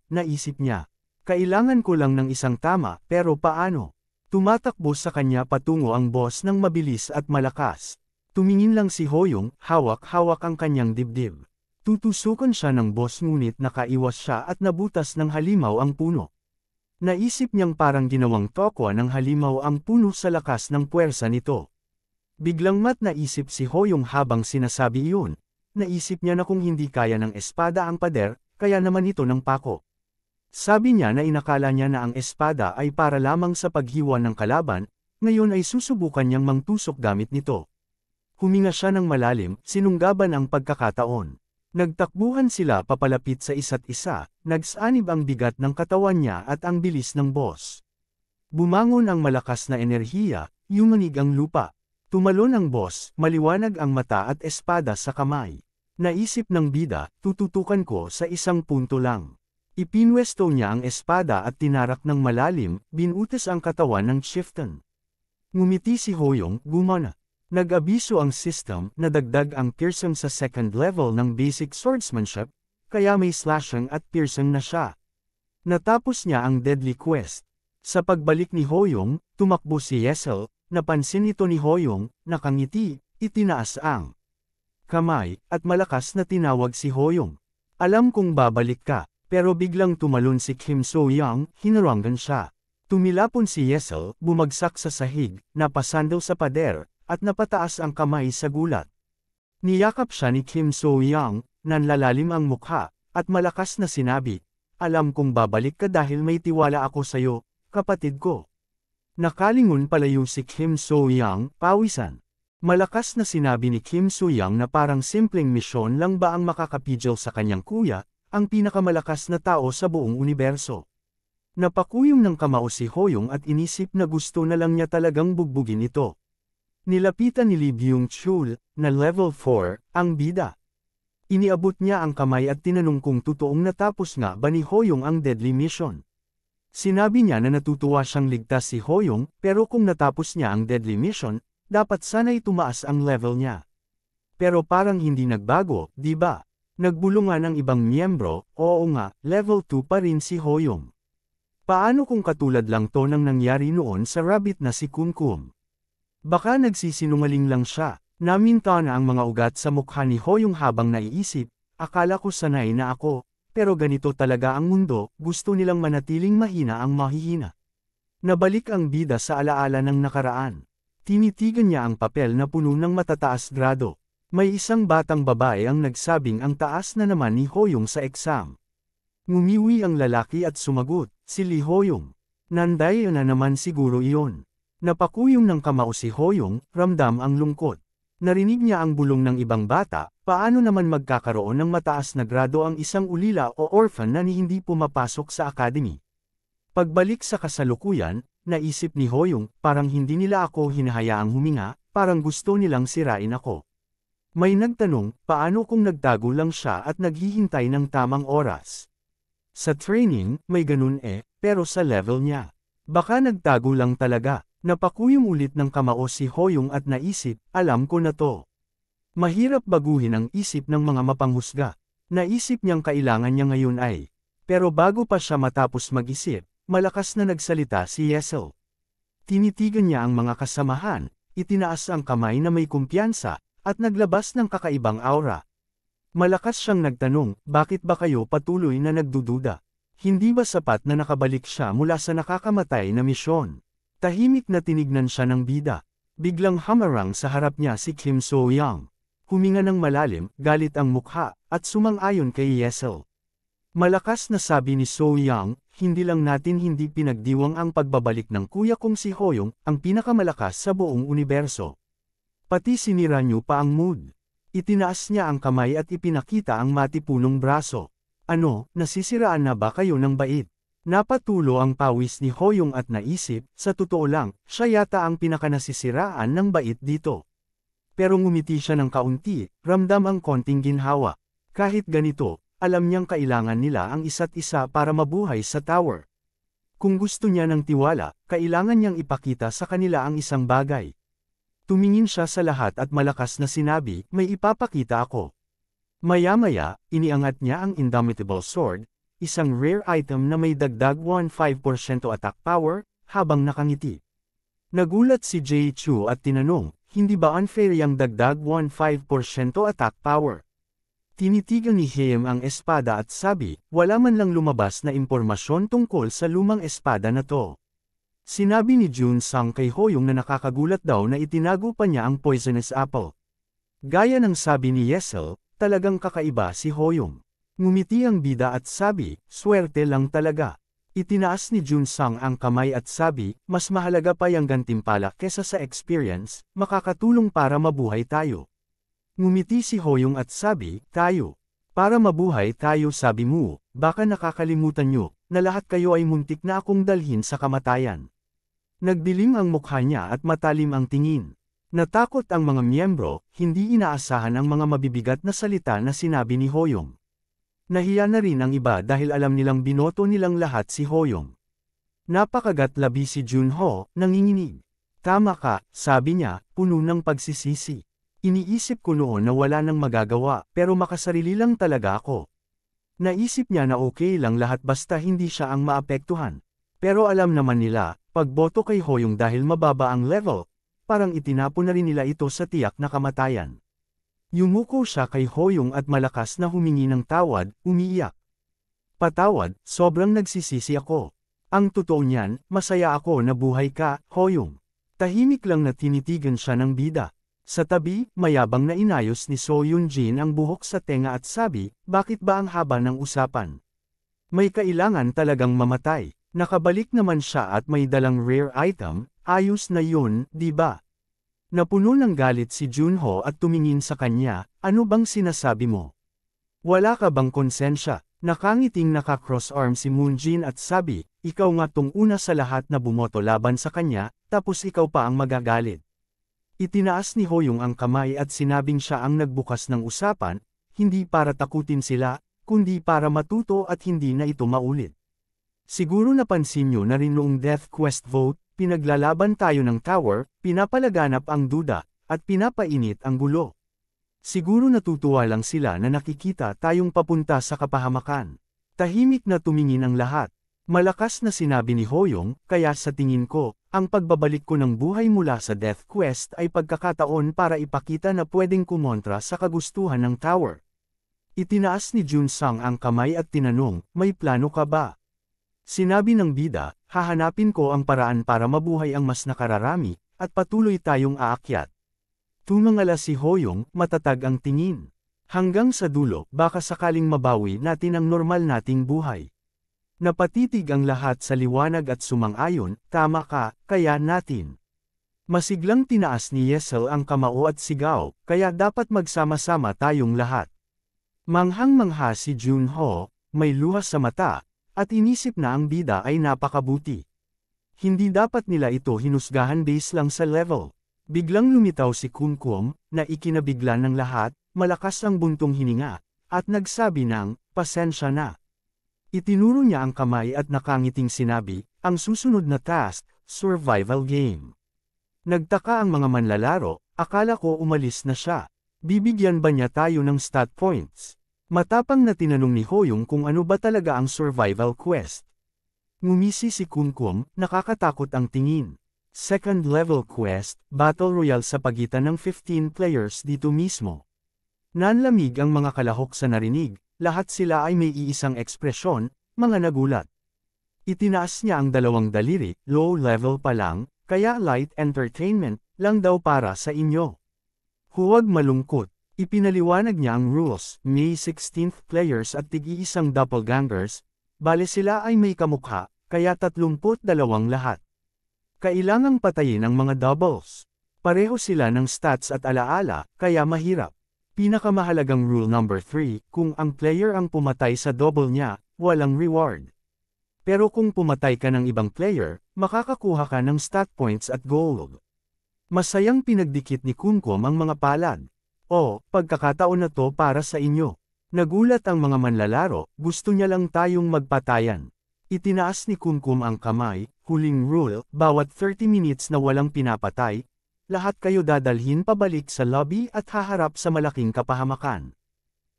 naisip niya. Kailangan ko lang ng isang tama, pero paano? Tumatakbo sa kanya patungo ang boss ng mabilis at malakas. Tumingin lang si Hoyong, hawak-hawak ang kanyang dibdib. Tutusukan siya ng boss ngunit nakaiwas siya at nabutas ng halimaw ang puno. Naisip niyang parang ginawang tokwa ng halimaw ang puno sa lakas ng puwersa nito. Biglang naisip si Hoyong habang sinasabi iyon. Naisip niya na kung hindi kaya ng espada ang pader, kaya naman ito ng pako. Sabi niya na inakala niya na ang espada ay para lamang sa paghiwa ng kalaban, ngayon ay susubukan niyang mangtusok gamit nito. Huminga siya ng malalim, sinunggaban ang pagkakataon. Nagtakbuhan sila papalapit sa isa't isa, nagsanib ang bigat ng katawan niya at ang bilis ng boss. Bumangon ang malakas na enerhiya, yumanig ang lupa. Tumalon ang boss, maliwanag ang mata at espada sa kamay. Naisip ng bida, tututukan ko sa isang punto lang. Ipinwesto niya ang espada at tinarak ng malalim, binutis ang katawan ng chieftain. Ngumiti si Hoyong, gumana. Nag-abiso ang system na dagdag ang piercing sa second level ng basic swordsmanship, kaya may slashing at piercing na siya. Natapos niya ang deadly quest. Sa pagbalik ni Hoyong, tumakbo si Yesel, napansin ito ni Hoyong, nakangiti, itinaas ang kamay, at malakas na tinawag si Hoyong. Alam kong babalik ka, pero biglang tumalon si Kim So-young, hinarangan siya. Tumilapon si Yesel, bumagsak sa sahig, napasandal sa pader, at napataas ang kamay sa gulat. Niyakap siya ni Kim So-young, nanlalalim ang mukha, at malakas na sinabi, "Alam kong babalik ka dahil may tiwala ako sa'yo, kapatid ko." Nakalingon palayo si Kim So-young, pawisan. Malakas na sinabi ni Kim So-young na parang simpleng misyon lang ba ang makakapigil sa kanyang kuya, ang pinakamalakas na tao sa buong universo. Napakuyom ng kamao si Hoyong at inisip na gusto na lang niya talagang bugbugin ito. Nilapitan ni Lee Byung-chul, na level 4, ang bida. Iniabot niya ang kamay at tinanong kung totoong natapos nga ba ni Hoyong ang deadly mission. Sinabi niya na natutuwa siyang ligtas si Hoyong, pero kung natapos niya ang deadly mission, dapat sana'y tumaas ang level niya. Pero parang hindi nagbago, di ba? Nagbulungan ang ibang miyembro, oo nga, level 2 pa rin si Hoyong. Paano kung katulad lang to ng nangyari noon sa rabbit na si Kumkum? Baka nagsisinungaling lang siya. Naminta na ang mga ugat sa mukha ni Hoyong habang naiisip, akala ko sanay na ako, pero ganito talaga ang mundo, gusto nilang manatiling mahina ang mahihina. Nabalik ang bida sa alaala ng nakaraan. Tinitigan niya ang papel na puno ng matataas grado. May isang batang babae ang nagsabing ang taas na naman ni Hoyong sa exam. Ngumiwi ang lalaki at sumagot, si Lee Hoyong. Nanday na naman siguro iyon. Napakuyom ng kamao si Hoyong, ramdam ang lungkot. Narinig niya ang bulong ng ibang bata, paano naman magkakaroon ng mataas na grado ang isang ulila o orphan na hindi pumapasok sa academy. Pagbalik sa kasalukuyan, naisip ni Hoyong, parang hindi nila ako hinahayaang huminga, parang gusto nilang sirain ako. May nagtanong, paano kung nagtago lang siya at naghihintay ng tamang oras? Sa training, may ganun pero sa level niya. Baka nagtago lang talaga. Napakuyom ulit ng kamao si Hoyong at naisip, alam ko na to. Mahirap baguhin ang isip ng mga mapanghusga. Naisip niyang kailangan niya ngayon ay. Pero bago pa siya matapos mag-isip, malakas na nagsalita si Yesel. Tinitigan niya ang mga kasamahan, itinaas ang kamay na may kumpiyansa, at naglabas ng kakaibang aura. Malakas siyang nagtanong, bakit ba kayo patuloy na nagdududa? Hindi ba sapat na nakabalik siya mula sa nakakamatay na misyon? Tahimik na tinignan siya ng bida. Biglang hamarang sa harap niya si Kim So-young. Huminga ng malalim, galit ang mukha, at sumang-ayon kay Yesel. Malakas na sabi ni So-young, hindi lang natin hindi pinagdiwang ang pagbabalik ng kuya kong si Hoyong, ang pinakamalakas sa buong universo. Pati sinira niyo pa ang mood. Itinaas niya ang kamay at ipinakita ang matipunong braso. Ano, nasisiraan na ba kayo ng bait? Napatulo ang pawis ni Hoyong at naisip, sa totoo lang, siya yata ang pinakanasisiraan ng bait dito. Pero ngumiti siya ng kaunti, ramdam ang konting ginhawa. Kahit ganito, alam niyang kailangan nila ang isa't isa para mabuhay sa tower. Kung gusto niya ng tiwala, kailangan niyang ipakita sa kanila ang isang bagay. Tumingin siya sa lahat at malakas na sinabi, may ipapakita ako. Maya-maya, iniangat niya ang Indomitable Sword, isang rare item na may dagdag 15% attack power, habang nakangiti. Nagulat si Jay Chu at tinanong, hindi ba unfair yung dagdag 15% attack power? Tinitigan ni Haim ang espada at sabi, wala man lang lumabas na impormasyon tungkol sa lumang espada na to. Sinabi ni Jun Sang kay Hoyong na nakakagulat daw na itinago pa niya ang poisonous apple. Gaya ng sabi ni Yesel, talagang kakaiba si Hoyong. Ngumiti ang bida at sabi, swerte lang talaga. Itinaas ni Jun Sang ang kamay at sabi, mas mahalaga pa yung gantimpala kesa sa experience, makakatulong para mabuhay tayo. Ngumiti si Hoyong at sabi, tayo. Para mabuhay tayo sabi mo, baka nakakalimutan nyo, na lahat kayo ay muntik na akong dalhin sa kamatayan. Nagdilim ang mukha niya at matalim ang tingin. Natakot ang mga miyembro, hindi inaasahan ang mga mabibigat na salita na sinabi ni Hoyong. Nahiya na rin ang iba dahil alam nilang binoto nilang lahat si Hoyong. Napakagat labi si Junho, nanginginig. Tama ka, sabi niya, puno ng pagsisisi. Iniisip ko noon na wala nang magagawa, pero makasarili lang talaga ako. Naisip niya na okay lang lahat basta hindi siya ang maapektuhan. Pero alam naman nila, pagboto kay Hoyong dahil mababa ang level, parang itinapon na rin nila ito sa tiyak na kamatayan. Yumuko siya kay Hoyong at malakas na humingi ng tawad, umiiyak. Patawad, sobrang nagsisisi ako. Ang totoo niyan, masaya ako na buhay ka, Hoyong. Tahimik lang na tinitigan siya ng bida. Sa tabi, mayabang na inayos ni So Yun-jin ang buhok sa tenga at sabi, bakit ba ang haba ng usapan? May kailangan talagang mamatay. Nakabalik naman siya at may dalang rare item, ayos na yun, di ba? Napuno ng galit si Junho at tumingin sa kanya, ano bang sinasabi mo? Wala ka bang konsensya? Nakangiting naka-cross arm si Moonjin at sabi, ikaw nga tong una sa lahat na bumoto laban sa kanya, tapos ikaw pa ang magagalit. Itinaas ni Hoyong ang kamay at sinabing siya ang nagbukas ng usapan, hindi para takutin sila, kundi para matuto at hindi na ito maulit. Siguro napansin nyo na rin noong Death Quest vote, pinaglalaban tayo ng tower, pinapalaganap ang duda, at pinapainit ang gulo. Siguro natutuwa lang sila na nakikita tayong papunta sa kapahamakan. Tahimik na tumingin ang lahat. Malakas na sinabi ni Hoyong, kaya sa tingin ko, ang pagbabalik ko ng buhay mula sa Death Quest ay pagkakataon para ipakita na pwedeng kumontra sa kagustuhan ng tower. Itinaas ni Junsang ang kamay at tinanong, may plano ka ba? Sinabi ng bida, hahanapin ko ang paraan para mabuhay ang mas nakararami, at patuloy tayong aakyat. Tumangala si Hoyong, matatag ang tingin. Hanggang sa dulo, baka sakaling mabawi natin ang normal nating buhay. Napatitig ang lahat sa liwanag at sumang-ayon, tama ka, kaya natin. Masiglang tinaas ni Yesel ang kamao at sigaw, kaya dapat magsama-sama tayong lahat. Manghang-mangha si Junho, may luha sa mata, at inisip na ang bida ay napakabuti. Hindi dapat nila ito hinusgahan base lang sa level. Biglang lumitaw si Kumkum, na ikinabiglan ng lahat, malakas ang buntong hininga, at nagsabi ng, pasensya na. Itinuro niya ang kamay at nakangiting sinabi, ang susunod na task, survival game. Nagtaka ang mga manlalaro, akala ko umalis na siya. Bibigyan ba niya tayo ng stat points? Matapang na tinanong ni Hoyong kung ano ba talaga ang survival quest. Ngumisi si Kumkum, nakakatakot ang tingin. Second level quest, Battle Royale sa pagitan ng 15 players dito mismo. Nanlamig ang mga kalahok sa narinig, lahat sila ay may iisang ekspresyon, mga nagulat. Itinaas niya ang dalawang daliri, low level pa lang, kaya light entertainment, lang daw para sa inyo. Huwag malungkot, ipinaliwanag niya ang rules, may 16th players at tig-iisang doppelgangers, bale sila ay may kamukha, kaya 32 lahat. Kailangang patayin ang mga doubles. Pareho sila ng stats at alaala, kaya mahirap. Pinakamahalagang rule number 3, kung ang player ang pumatay sa double niya, walang reward. Pero kung pumatay ka ng ibang player, makakakuha ka ng stat points at gold. Masayang pinagdikit ni Kumkum ang mga palad. O, pagkakataon na to para sa inyo. Nagulat ang mga manlalaro, gusto niya lang tayong magpatayan. Itinaas ni Kumkum ang kamay, huling rule, bawat 30 minutes na walang pinapatay, lahat kayo dadalhin pabalik sa lobby at haharap sa malaking kapahamakan.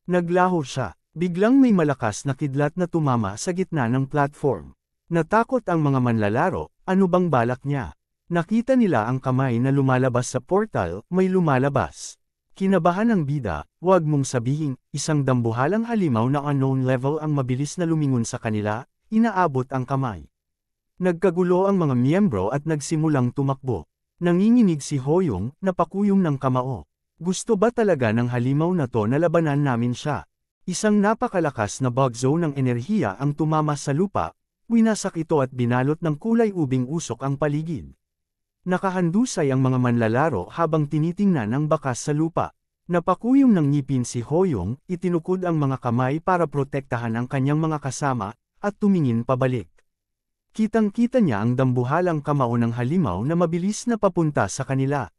Naglaho siya, biglang may malakas na kidlat na tumama sa gitna ng platform. Natakot ang mga manlalaro, ano bang balak niya? Nakita nila ang kamay na lumalabas sa portal, may lumalabas. Kinabahan ang bida, wag mong sabihin, isang dambuhalang halimaw na unknown level ang mabilis na lumingon sa kanila, inaabot ang kamay. Nagkagulo ang mga miyembro at nagsimulang tumakbo. Nanginginig si Hoyong, napakuyom ng kamao. Gusto ba talaga ng halimaw na to na labanan namin siya? Isang napakalakas na bug zone ng enerhiya ang tumama sa lupa, winasak ito at binalot ng kulay ubing usok ang paligid. Nakahandusay ang mga manlalaro habang tinitingnan ang bakas sa lupa. Napakuyom ng ngipin si Hoyong, itinukod ang mga kamay para protektahan ang kanyang mga kasama, at tumingin pabalik. Kitang-kita niya ang dambuhalang kamao ng halimaw na mabilis na papunta sa kanila.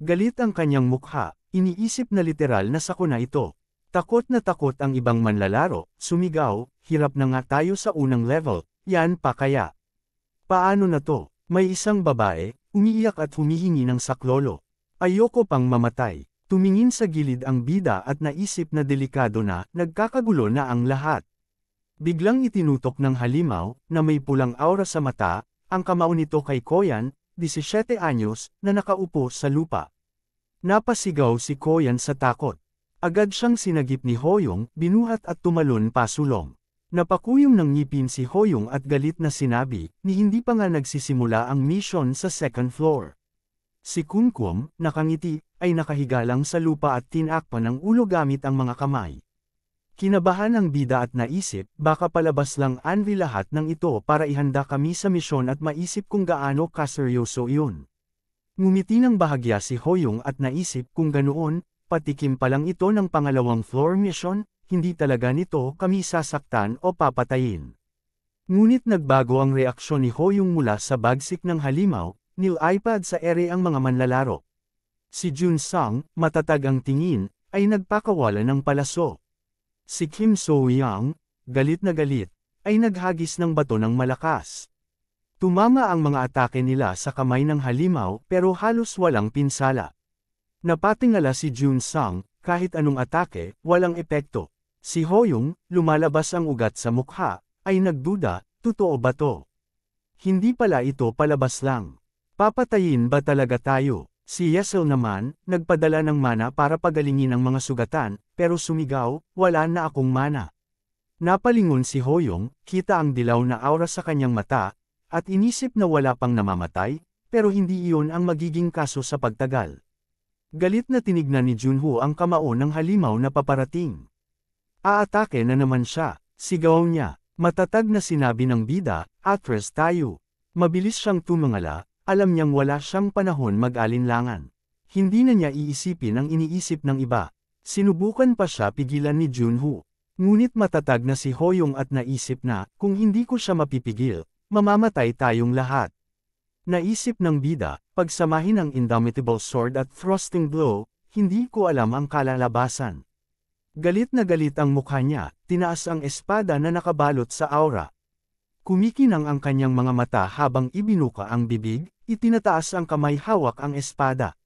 Galit ang kanyang mukha, iniisip na literal na sakuna ito. Takot na takot ang ibang manlalaro, sumigaw, hirap na nga tayo sa unang level, yan pa kaya. Paano na to? May isang babae, umiiyak at humihingi ng saklolo. Ayoko pang mamatay. Tumingin sa gilid ang bida at naisip na delikado na, nagkakagulo na ang lahat. Biglang itinutok ng halimaw, na may pulang aura sa mata, ang kamao nito kay Koyan, 17 anyos, na nakaupo sa lupa. Napasigaw si Koyan sa takot. Agad siyang sinagip ni Hoyong, binuhat at tumalon pasulong. Napakuyom ng ngipin si Hoyong at galit na sinabi, ni hindi pa nga nagsisimula ang mission sa second floor. Si Kunkum, nakangiti, ay nakahiga lang sa lupa at tinakpan ng ulo gamit ang mga kamay. Kinabahan ang bida at naisip, baka palabas lang Anvi lahat ng ito para ihanda kami sa misyon at maisip kung gaano kaseryoso iyon. Ngumiti ng bahagya si Hoyong at naisip kung ganoon, patikim pa lang ito ng pangalawang floor mission, hindi talaga nito kami sasaktan o papatayin. Ngunit nagbago ang reaksyon ni Hoyong mula sa bagsik ng halimaw, nil-iPad sa ere ang mga manlalaro. Si Jun Sang, matatag ang tingin, ay nagpakawala ng palaso. Si Kim So-young, galit na galit, ay naghagis ng bato ng malakas. Tumama ang mga atake nila sa kamay ng halimaw pero halos walang pinsala. Napatingala si Jun Sang, kahit anong atake, walang epekto. Si Hoyong, lumalabas ang ugat sa mukha, ay nagduda, totoo ba to? Hindi pala ito palabas lang. Papatayin ba talaga tayo? Si Yesel naman, nagpadala ng mana para pagalingin ang mga sugatan, pero sumigaw, wala na akong mana. Napalingon si Hoyong, kita ang dilaw na aura sa kanyang mata, at inisip na wala pang namamatay, pero hindi iyon ang magiging kaso sa pagtagal. Galit na tinignan ni Junho ang kamao ng halimaw na paparating. Aatake na naman siya, sigaw niya, matatag na sinabi ng bida, atras tayo. Mabilis siyang tumangala. Alam niyang wala siyang panahon mag-alinlangan. Hindi na niya iisipin ang iniisip ng iba. Sinubukan pa siya pigilan ni Junho. Ngunit matatag na si Hoyong at naisip na, kung hindi ko siya mapipigil, mamamatay tayong lahat. Naisip ng bida, pagsamahin ang Indomitable Sword at Thrusting Blow, hindi ko alam ang kalalabasan. Galit na galit ang mukha niya, tinaas ang espada na nakabalot sa aura. Kumikinang ang kanyang mga mata habang ibinuka ang bibig, itinataas ang kamay hawak ang espada.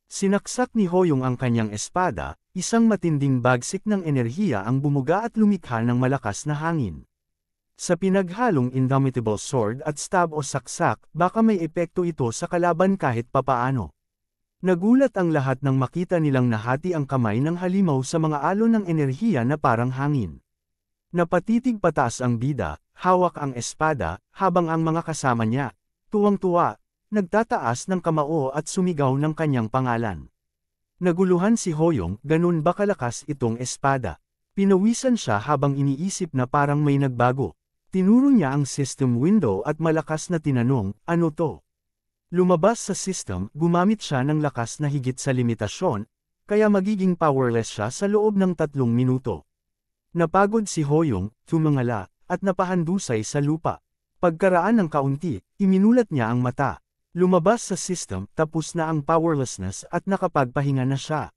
Sinaksak ni Hoyong ang kanyang espada, isang matinding bagsik ng enerhiya ang bumuga at lumikha ng malakas na hangin. Sa pinaghalong Indomitable Sword at stab o saksak, baka may epekto ito sa kalaban kahit papaano. Nagulat ang lahat nang makita nilang nahati ang kamay ng halimaw sa mga alon ng enerhiya na parang hangin. Napatitig pataas ang bida, hawak ang espada, habang ang mga kasama niya, tuwang-tuwa, nagtataas ng kamao at sumigaw ng kanyang pangalan. Naguluhan si Hoyong, ganun ba kalakas itong espada? Pinawisan siya habang iniisip na parang may nagbago. Tinuro niya ang system window at malakas na tinanong, ano to? Lumabas sa system, gumamit siya ng lakas na higit sa limitasyon, kaya magiging powerless siya sa loob ng 3 minuto. Napagod si Hoyong, tumangala, at napahandusay sa lupa. Pagkaraan ng kaunti, iminulat niya ang mata. Lumabas sa system, tapos na ang powerlessness at nakapagpahinga na siya.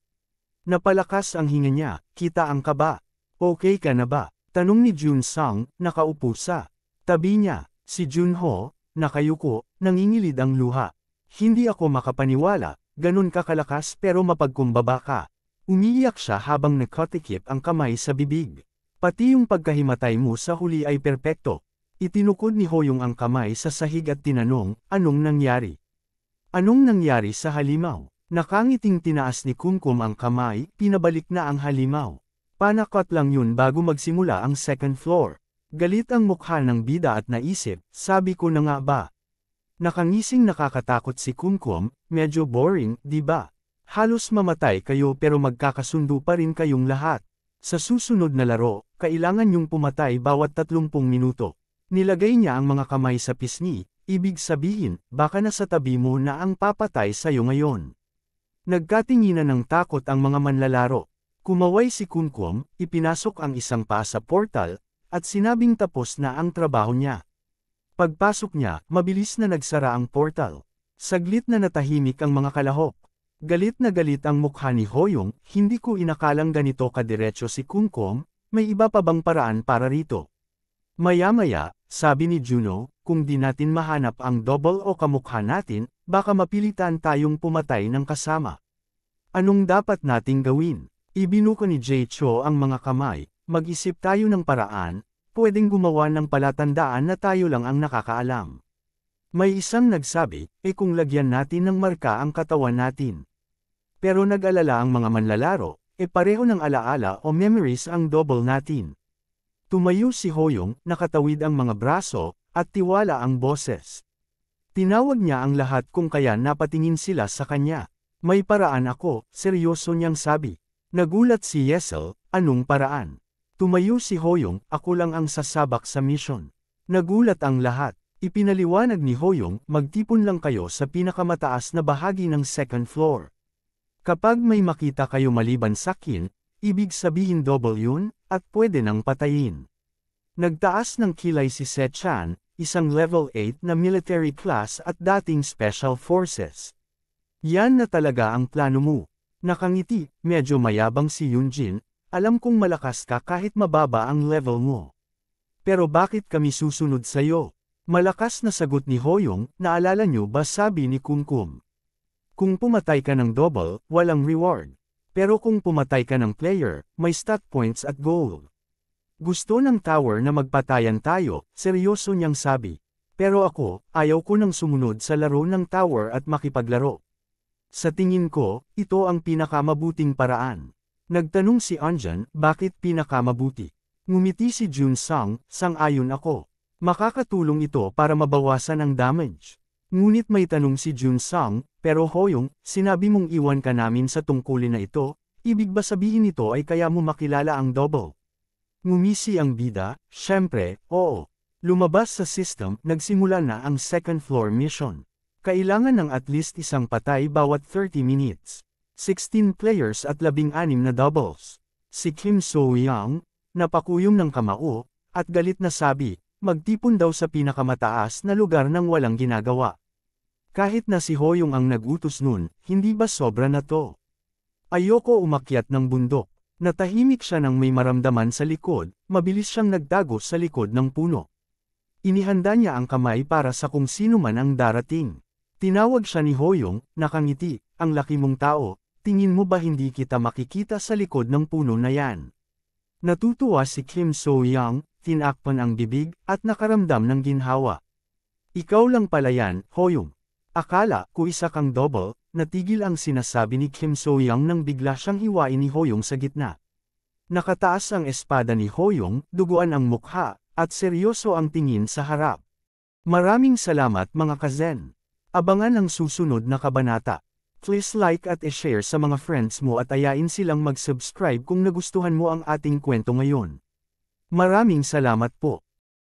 Napalakas ang hinga niya, kita ang kaba. Okay ka na ba? Tanong ni Jun Sang, nakaupo sa tabi niya. Si Junho, nakayuko, nangingilid ang luha. Hindi ako makapaniwala, ganun ka kalakas pero mapagkumbaba ka. Umiiyak siya habang nakatikip ang kamay sa bibig. Pati yung pagkahimatay mo sa huli ay perpekto. Itinukod ni Hoyong ang kamay sa sahig at tinanong, anong nangyari? Anong nangyari sa halimaw? Nakangiting tinaas ni Kumkum ang kamay, pinabalik na ang halimaw. Panakot lang yun bago magsimula ang second floor. Galit ang mukha ng bida at naisip, sabi ko na nga ba? Nakangising nakakatakot si Kumkum, medyo boring, di ba? Halos mamatay kayo pero magkakasundo pa rin kayong lahat. Sa susunod na laro, kailangan niyong pumatay bawat 30 minuto. Nilagay niya ang mga kamay sa pisngi, ibig sabihin, baka nasa tabi mo na ang papatay sa'yo ngayon. Nagkatinginan ng takot ang mga manlalaro. Kumaway si Kumkum, ipinasok ang isang paa sa portal, at sinabing tapos na ang trabaho niya. Pagpasok niya, mabilis na nagsara ang portal. Saglit na natahimik ang mga kalahok. Galit na galit ang mukha ni Hoyong, hindi ko inakalang ganito kadiretso si Kumkum, may iba pa bang paraan para rito? Maya-maya, sabi ni Juno, kung di natin mahanap ang double o kamukha natin, baka mapilitan tayong pumatay ng kasama. Anong dapat nating gawin? Ibinuko ni Jay Cho ang mga kamay, mag-isip tayo ng paraan, pwedeng gumawa ng palatandaan na tayo lang ang nakakaalam. May isang nagsabi, kung lagyan natin ng marka ang katawan natin. Pero nag-alala ang mga manlalaro, pareho ng alaala o memories ang double natin. Tumayo si Hoyong, nakatawid ang mga braso, at tiwala ang boses. Tinawag niya ang lahat kung kaya napatingin sila sa kanya. May paraan ako, seryoso niyang sabi. Nagulat si Yesel, anong paraan? Tumayo si Hoyong, ako lang ang sasabak sa mission. Nagulat ang lahat. Ipinaliwanag ni Hoyong, magtipon lang kayo sa pinakamataas na bahagi ng second floor. Kapag may makita kayo maliban sa akin, ibig sabihin double yun, at pwede nang patayin. Nagtaas ng kilay si Sechan, isang level 8 na military class at dating special forces. Yan na talaga ang plano mo. Nakangiti, medyo mayabang si Yunjin, alam kong malakas ka kahit mababa ang level mo. Pero bakit kami susunod sa'yo? Malakas na sagot ni Hoyong, naalala nyo ba sabi ni Kumkum? Kung pumatay ka ng double, walang reward. Pero kung pumatay ka ng player, may stat points at gold. Gusto ng tower na magpatayan tayo, seryoso niyang sabi. Pero ako, ayaw ko nang sumunod sa laro ng tower at makipaglaro. Sa tingin ko, ito ang pinakamabuting paraan. Nagtanong si Anjan, bakit pinakamabuti? Ngumiti si Junsang, sang-ayon ako. Makakatulong ito para mabawasan ang damage. Ngunit may tanong si Junsang, pero Hoyong, sinabi mong iwan ka namin sa tungkulin na ito, ibig ba sabihin nito ay kaya mo makilala ang double? Ngumisi ang bida, syempre, oo. Lumabas sa system, nagsimula na ang second floor mission. Kailangan ng at least isang patay bawat 30 minutes. 16 players at 16 na doubles. Si Kim So-young, napakuyom ng kamao, at galit na sabi, magtipon daw sa pinakamataas na lugar nang walang ginagawa. Kahit na si Hoyong ang nag-utos nun, hindi ba sobra na to? Ayoko umakyat ng bundok. Natahimik siya nang may maramdaman sa likod, mabilis siyang nagtago sa likod ng puno. Inihanda niya ang kamay para sa kung sino man ang darating. Tinawag siya ni Hoyong, nakangiti, ang laki mong tao, tingin mo ba hindi kita makikita sa likod ng puno na yan? Natutuwa si Kim So-young, tinakpan ang bibig, at nakaramdam ng ginhawa. Ikaw lang pala yan, Hoyong. Akala ko isa kang double, natigil ang sinasabi ni Kim So-young nang bigla siyang hiwain ni Hoyong sa gitna. Nakataas ang espada ni Hoyong, duguan ang mukha, at seryoso ang tingin sa harap. Maraming salamat mga kazen. Abangan ang susunod na kabanata. Please like at i-share sa mga friends mo at ayain silang mag-subscribe kung nagustuhan mo ang ating kwento ngayon. Maraming salamat po.